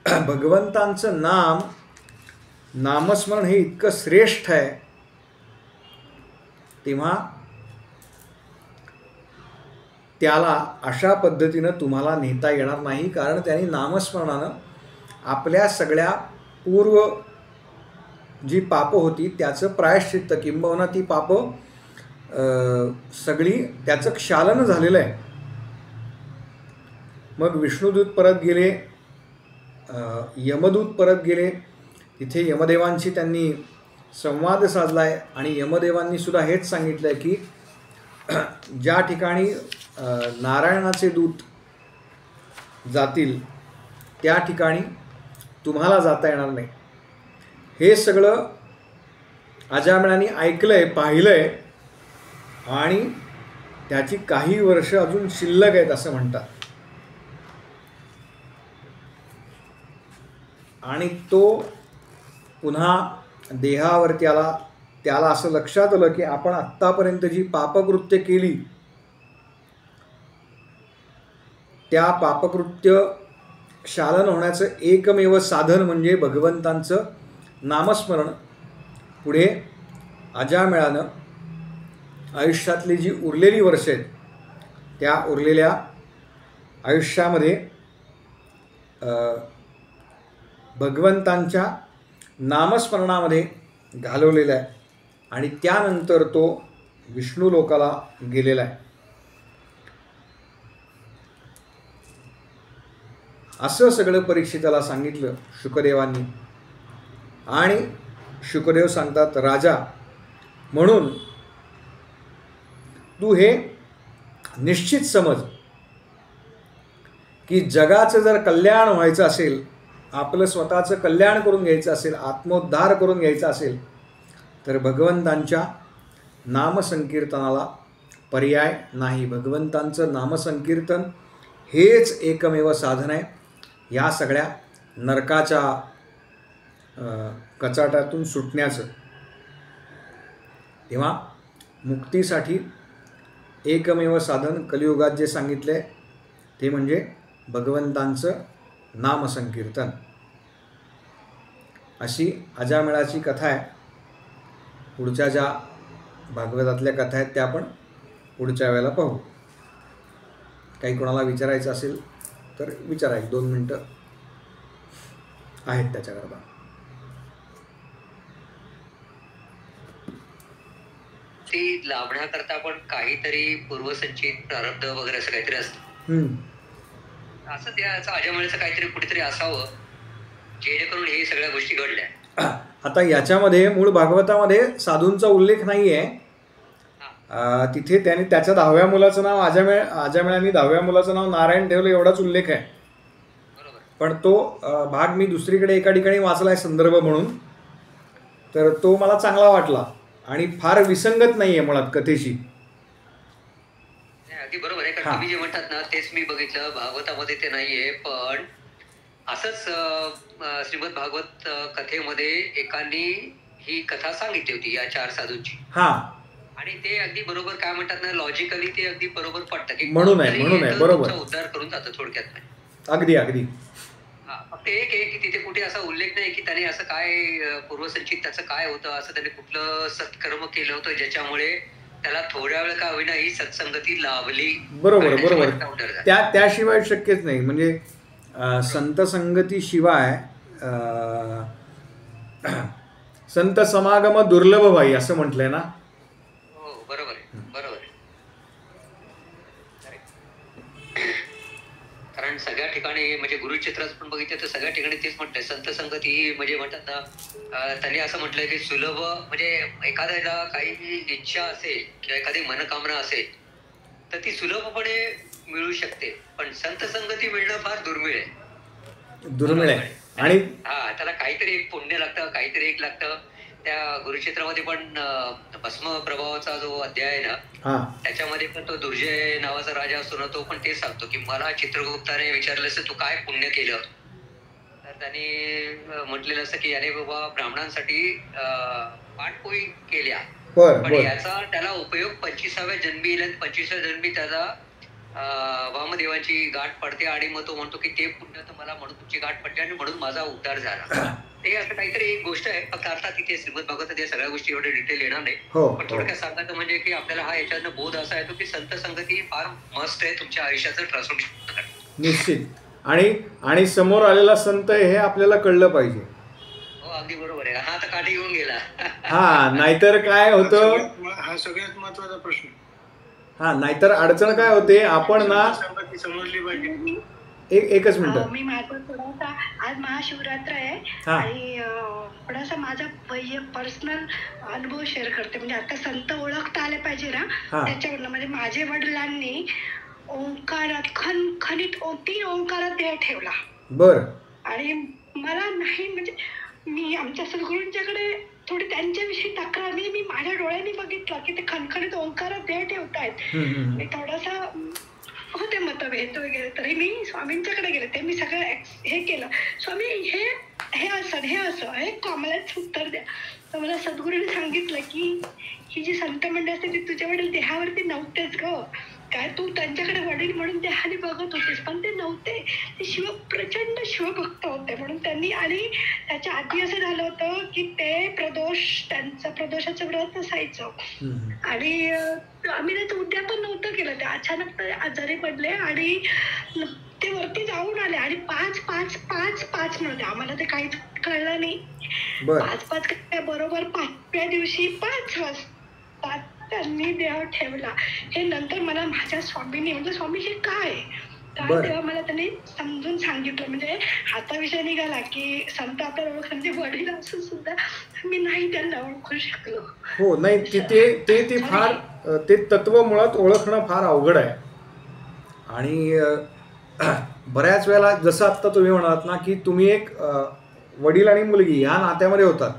भगवंतांचं नामस्मरण हे इतकं श्रेष्ठ आहे. तेव्हा त्याला अशा पद्धतीनं तुम्हाला नेता येणार नाही कारण त्यांनी नामस्मरणानं आपल्या सगळ्या पूर्व जी पापं होती त्याचं प्रायश्चित्त किंबहुना ती पापं सगळी त्याचं क्षालन झालेलं आहे. मग विष्णुदूत परत गेले, यमदूत परत गेले, तिथे यमदेवांशी त्यांनी संवाद साधला आहे आणि यमदेवांनी सुद्धा हेच सांगितलं आहे की ज्या ठिकाणी नारायणाचे दूत जातील त्या ठिकाणी तुम्हाला जाता येणार नाही. हे सगळं अजामिळाने ऐकलं आहे, पाहिलं आहे आणि त्याची काही वर्ष अजून शिल्लक आहेत असं म्हणतात. आणि तो पुन्हा देहावरती आला. त्याला असं लक्षात आलं की आपण आत्तापर्यंत जी पापकृत्य केली त्या पापकृत्य क्षालन होण्याचं एकमेव साधन म्हणजे भगवंतांचं नामस्मरण. पुढे अजामिळानं आयुष्यातली जी उरलेली वर्ष आहेत त्या उरलेल्या आयुष्यामध्ये भगवंतांच्या नामस्मरणामध्ये घालवलेला आहे आणि त्यानंतर तो विष्णू लोकाला गेलेला आहे. असं सगळं परीक्षिताला सांगितलं शुकदेवांनी. आणि शुकदेव सांगतात, राजा म्हणून तू हे निश्चित समज की जगाचं जर कल्याण व्हायचं असेल, आपलं स्वतःचं कल्याण करून घ्यायचं असेल, आत्मोद्धार करून घ्यायचा असेल तर भगवंतांच्या नामसंकीर्तनाला पर्याय नाही. भगवंतांचं नामसंकीर्तन हेच एकमेव साधन आहे या सगळ्या नरकाच्या कचाट्यातून सुटण्याचं. तेव्हा मुक्तीसाठी एकमेव साधन कलियुगात जे सांगितले ते म्हणजे भगवंतांचं नामसंकीर्तन. अशी अजामिळाची कथा आहे. पुढच्या ज्या भागवतातल्या कथा आहेत त्या आपण पुढच्या वेळेला पाहू. काही कोणाला विचारायचं असेल तर विचारा, 1-2 मिनटं आहेत त्याच्याकरता. ती लाभण्याकरता पण काहीतरी पूर्वसंचित प्रारब्ध वगैरे असं काहीतरी असतं. असं त्याचं अजामिळाचं काहीतरी कुठेतरी असावं जेणेकरून हे सगळ्या गोष्टी घडल्या. आता याच्यामध्ये मूळ भागवतामध्ये साधूंचा उल्लेख नाही आहे. तिथे त्याने त्याच्या 10व्या मुलाचं नाव अजामिळाने 10व्या मुलाचं नाव नारायण ठेवलं एवढाच उल्लेख आहे. पण तो भाग मी दुसरीकडे एका ठिकाणी वाचला आहे संदर्भ म्हणून, तर तो मला चांगला वाटला आणि फार विसंगत नाही आहे मुळात कथेशी. अगदी बरोबर आहे. कारण तुम्ही जे म्हणतात ना तेच मी बघितलं, भागवतामध्ये ते नाहीये. पण असंच श्रीमद भागवत कथेमध्ये एकाने ही कथा सांगितली होती या 4 साधूंची. आणि ते अगदी बरोबर काय म्हणतात ना, लॉजिकली ते अगदी बरोबर पडतं की म्हणून आहे बरोबर, उद्धार करून जातं थोडक्यात. अगदी अगदी. फक्त एक आहे की तिथे कुठे असा उल्लेख नाही की त्याने असं काय पूर्वसंचित त्याचं काय होतं, असं त्याने कुठलं सत्कर्म केलं होतं ज्याच्यामुळे त्याला थोड्या वेळ का होईना ही सत्संगती लाभली. बरोबर बरोबर. त्याशिवाय शक्यच नाही. म्हणजे संत संगती शिवाय संत समागम दुर्लभ भाई असं म्हटलंय ना. हो बरोबर आहे, बरोबर आहे. कारण सगळ्या ठिकाणी म्हणजे गुरुचित्रात पण बघितलं तर सगळ्या ठिकाणी तेच म्हटलंय, संत संगती ही म्हणजे म्हणतात ना, त्यांनी असं म्हटलंय की सुलभ म्हणजे एखाद्याला काही इच्छा असेल किंवा एखादी मनकामना असेल तर ती सुलभपणे मिळू शकते, पण संत संगती मिळणं फार दुर्मिळ आहे. आणि त्याला काहीतरी एक पुण्य लागतं, काहीतरी एक लागतं. त्या गुरुक्षेत्रामध्ये पण भस्म प्रभावाचा जो अध्याय आहे ना त्याच्यामध्ये पण तो दुर्जय नावाचा राजा असतो ना, तो पण तेच सांगतो की मला चित्रगुप्ताने विचारलं असं तू काय पुण्य केलं, तर त्याने म्हटलेलं असं की याने बाबा ब्राह्मणांसाठी पाठपोळी केल्या, पण याचा त्याला उपयोग 25व्या जन्मी येईल आणि 25व्या जन्मी त्याला वामदेवांची गाठ पडते आणि मग तो म्हणतो की ते पुण्य तर मला म्हणून तुमची गाठ पडते आणि म्हणून माझा उद्धार झाला. ते असं काहीतरी एक गोष्ट आहे. फक्त अर्थात तिथे श्रीमद भागवतात या सगळ्या गोष्टी एवढे डिटेल येणार नाही, पण थोडक्यात सांगायचं म्हणजे की आपल्याला हा याच्यातनं बोध असा येतो की संत संगती फार मस्ट आहे तुमच्या आयुष्याचं ट्रान्सफॉर्मेशन. निश्चित. आणि समोर आलेला संत हे आपल्याला कळलं पाहिजे. हो अगदी बरोबर आहे. हा तर काठी घेऊन गेला. नाहीतर काय होतं, हा सगळ्यात महत्वाचा प्रश्न. हा, नाहीतर अडचण काय होते, आपण ना समजली पाहिजे. एकच मिनिट. मी माझं थोडासा, आज महाशिवरात्र आहे आणि थोडासा माझा पर्सनल अनुभव शेअर करते. म्हणजे आता संत ओळखता आले पाहिजे ना, त्याच्यावरनं. म्हणजे माझ्या वडिलांनी ओंकारात खणखणीत 3 ओंकारात देह ठेवला. बर. आणि मला नाही, म्हणजे मी आमच्या सद्गुरूंच्याकडे थोडी त्यांच्याविषयी तक्रार, मी माझ्या डोळ्यांनी बघितलं की ते खणखणीत ओंकारात देह ठेवतायत. मी थोडासा होते मतभेद वगैरे, तरी मी स्वामींच्याकडे गेले. ते मी सगळं हे केलं, स्वामी हे असं हे कामालाच उत्तर द्या. तर मला सद्गुरूंनी सांगितलं की ही जी संत मंडळी असते ती तुझ्या वडील देहावरती नव्हतेच ग. काय तू त्यांच्याकडे वडील म्हणून देहाने बघत होतेस, पण ते नव्हते. ते प्रचंड शिवभक्त होते म्हणून त्यांनी. आणि त्याच्या आधी असं झालं होतं की ते त्यांचं प्रदोषाचं व्रत असायचं आणि आम्ही त्याचं उद्यापन नव्हतं केलं. ते अचानक ते आजारी पडले आणि ते वरती जाऊन आले आणि 5-5-5-5 म्हणते. आम्हाला ते काहीच कळलं नाही. 5-5 काय, बरोबर 5व्या दिवशी 5 वाजता त्यांनी देह ठेवला. हे नंतर मला माझ्या स्वामींनी, म्हणजे स्वामी हे काय तेव्हा मला त्यांनी समजून सांगितलं. म्हणजे हाता विषय निघाला की संत आपल्याला ओळखले, वडील असून सुद्धा मी नाही त्यांना ओळखू शकलो. हो, नाही ते फार, ते तत्व मुळात ओळखणं फार अवघड आहे. आणि बऱ्याच वेळेला जसं आत्ता तुम्ही म्हणालात ना की तुम्ही एक वडील आणि मुलगी ह्या नात्यामध्ये होतात,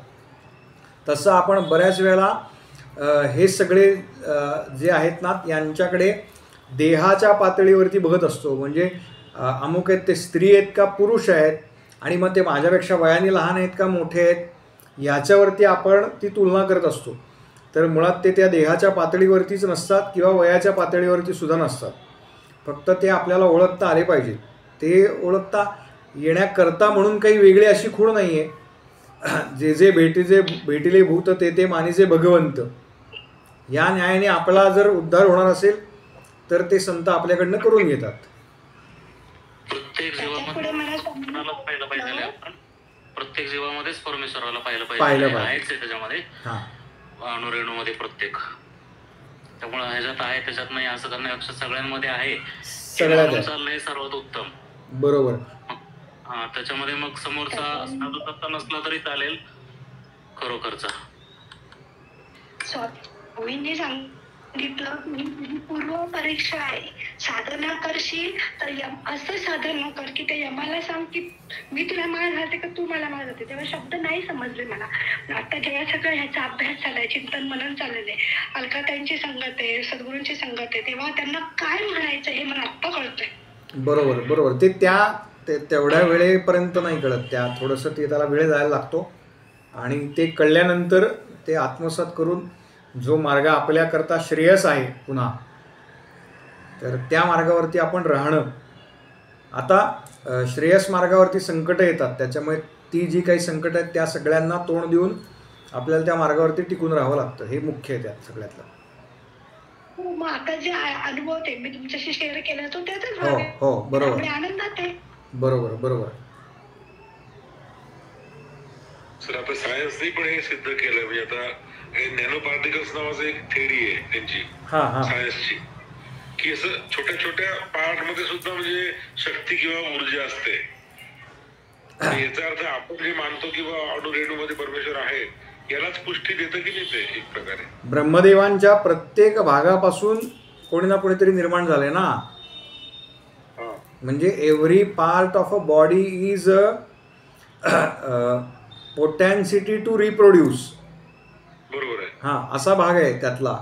तसं आपण बऱ्याच वेळेला हे सगळे जे आहेत ना यांच्याकडे देहाच्या पातळीवरती बघत असतो. म्हणजे अमुक आहेत ते स्त्री आहेत का पुरुष आहेत, आणि मग ते माझ्यापेक्षा वयाने लहान आहेत का मोठे आहेत, याच्यावरती आपण ती तुलना करत असतो. तर मुळात ते त्या देहाच्या पातळीवरतीच नसतात किंवा वयाच्या पातळीवरती सुद्धा नसतात. फक्त ते आपल्याला ओळखता आले पाहिजे. ते ओळखता येण्याकरता म्हणून काही वेगळी अशी खूण नाही आहे. जे भेटिले भूत ते मानिजे भगवंत, या न्यायाने आपला जर उद्धार होणार असेल तर ते संत आपल्याकडनं करून घेतात. प्रत्येक जीवामध्येच परमेश्वराला पाहिलं पाहिजे. आहेच आहे त्याच्यामध्ये, अणुरेणूमध्ये प्रत्येक. त्यामुळे ह्याच्यात आहे त्याच्यात नाही असं करण्यापेक्षा सगळ्यांमध्ये आहे, चालणं सर्वात उत्तम. बरोबर. त्याच्यामध्ये मग समोरचा साधू सत्ता नसला तरी चालेल खरोखरचा. स्वामींनी सांगितलं तुझी पूर्व परीक्षा आहे, साधना करशील तर असं साधना कर की ते यमाला सांग की मी तुला माळ घालते का तू मला माळ घालते. तेव्हा शब्द नाही समजले मला. आता जेव्हा सगळं ह्याचा अभ्यास चाललाय, चिंतन मनन चाललेलं आहे, अलकाताईंची संगत आहे, सद्गुरूंची संगत आहे, तेव्हा त्यांना काय म्हणायचं हे मला आत्ता कळतंय. बरोबर. ते तेवढ्या वेळेपर्यंत नाही कळत. थोडंसं त्याला वेळ जायला लागतो आणि ते कळल्यानंतर ते आत्मसात करून जो मार्ग आपल्याकरता श्रेयस आहे पुन्हा, तर त्या मार्गावरती आपण राहणं. आता श्रेयस मार्गावरती संकट येतात, त्याच्यामुळे ती जी काही संकट आहेत त्या सगळ्यांना तोंड देऊन आपल्याला त्या मार्गावरती टिकून राहावं लागतं. हे मुख्य आहे त्यात सगळ्यातलं. मग आता जे अनुभव ते मी तुमच्याशी शेअर केला तो त्यातच हो बरोबर. आनंदात आहे. बरोबर. सर आता सायन्सने पण हे सिद्ध केलं. म्हणजे आता नॅनो पार्टिकल्स नावाचं एक थेअरी आहे त्यांची सायन्सची, की असं छोट्या छोट्या पार्ट मध्ये सुद्धा म्हणजे शक्ती किंवा ऊर्जा असते. याचा अर्थ आपण जे मानतो की अणुरेणू मध्ये परमेश्वर आहे यालाच पुष्टी देतं की नाही ते एक प्रकारे. ब्रह्मदेवांच्या प्रत्येक भागापासून कोणी ना कोणीतरी निर्माण झाले ना. म्हणजे every part of a body is potency to reproduce. बरोबर आहे. असा भाग आहे त्यातला.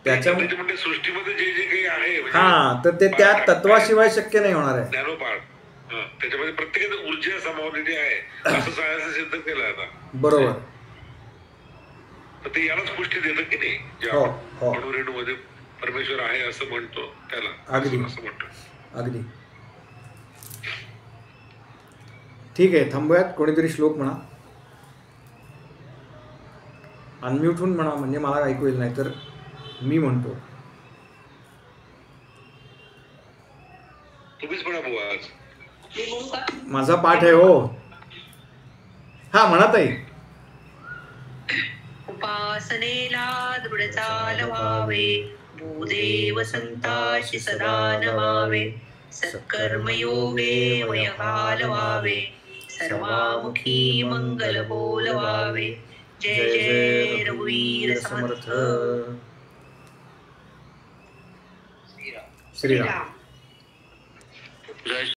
त्याच्यामध्ये सृष्टीमध्ये जे जे काही आहे तर ते त्या तत्वाशिवाय शक्य नाही होणार आहे. नॅनो पार्ट त्याच्यामध्ये प्रत्येक ऊर्जा समावलेली आहे असं सायन्स सिद्ध केलं आता. बरोबर. तर ते यालाच पुष्टी देतं की नाही, जे अणुरेणू मध्ये परमेश्वर आहे असं म्हणतो त्याला. अगदी असं म्हणतो. अगदी ठीक आहे. थांबूयात. कोणीतरी श्लोक म्हणा, अनम्यूट होऊन म्हणा, म्हणजे मला ऐकू येईल, नाही तर मी म्हणतो. तुम्हीच म्हणा भाऊ आज. माझा पाठ आहे हो. म्हणा ताई. उपासनेला दृढ चाल व्हावे, भूदेव संताशी सदा नमावे, सत्कर्मयोगे वयकाल व्हावे, सर्वामुखी मंगल बोलवावे. जय जय रघुवीर समर्थ. श्रीराम. जय